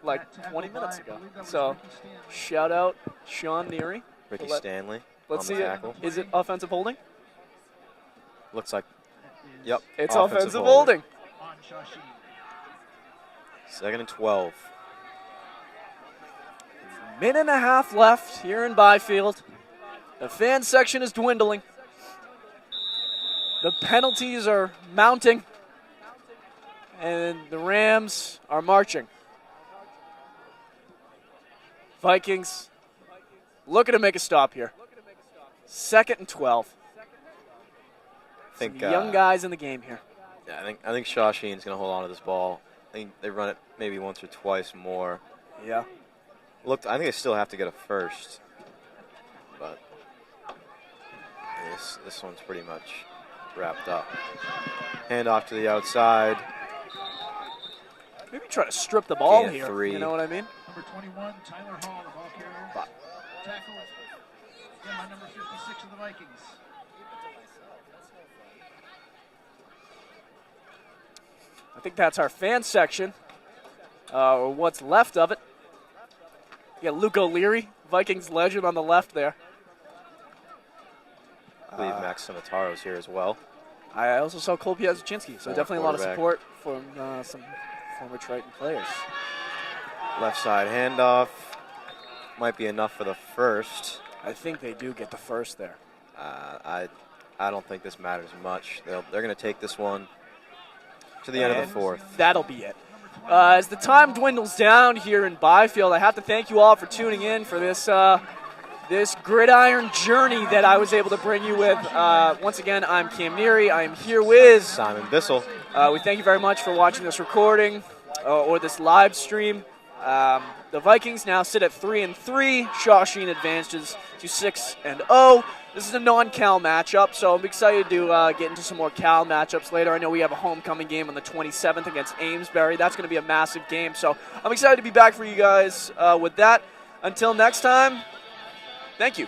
like That tackle 20 minutes by, I ago. believe that was So, Ricky Stanley. shout out Sean Neary. Ricky Let- Stanley Let's on see the it. tackle. Is it offensive holding? Looks like, That is yep. It's offensive holding. on Shawsheen. 2nd and 12. Minute and a half left here in Byfield. The fan section is dwindling. The penalties are mounting. And the Rams are marching. Vikings looking to make a stop here. 2nd and 12. I think Some young guys in the game here. Yeah, I think Shawsheen's going to hold on to this ball. I think they run it maybe once or twice more. Yeah. I think they still have to get a first. This one's pretty much wrapped up. Hand off to the outside. Maybe try to strip the ball Gain of here. 3. You know what I mean? Number 21, Tyler Hall, the ball carrier. Tackle again by number 56 of the Vikings. I think that's our fan section, or what's left of it. Yeah, Luke O'Leary, Vikings legend on the left there. I believe Max Simataro's here as well. I also saw Cole Piazzacinski, so Former definitely a lot of quarterback. support from some former Triton players. Left side handoff. Might be enough for the first. I think they do get the first there. I don't think this matters much. They're going to take this one to the end of the fourth. That'll be it. As the time dwindles down here in Byfield, I have to thank you all for tuning in for this this gridiron journey that I was able to bring you with. Once again, I'm Cam Neary. I am here with Simon Bissell. We thank you very much for watching this recording or this live stream. The Vikings now sit at 3-3. Shawsheen advances to 6-0. This is a non-Cal matchup, so I'm excited to get into some more Cal matchups later. I know we have a homecoming game on the 27th against Amesbury. That's going to be a massive game, so I'm excited to be back for you guys with that. Until next time, thank you.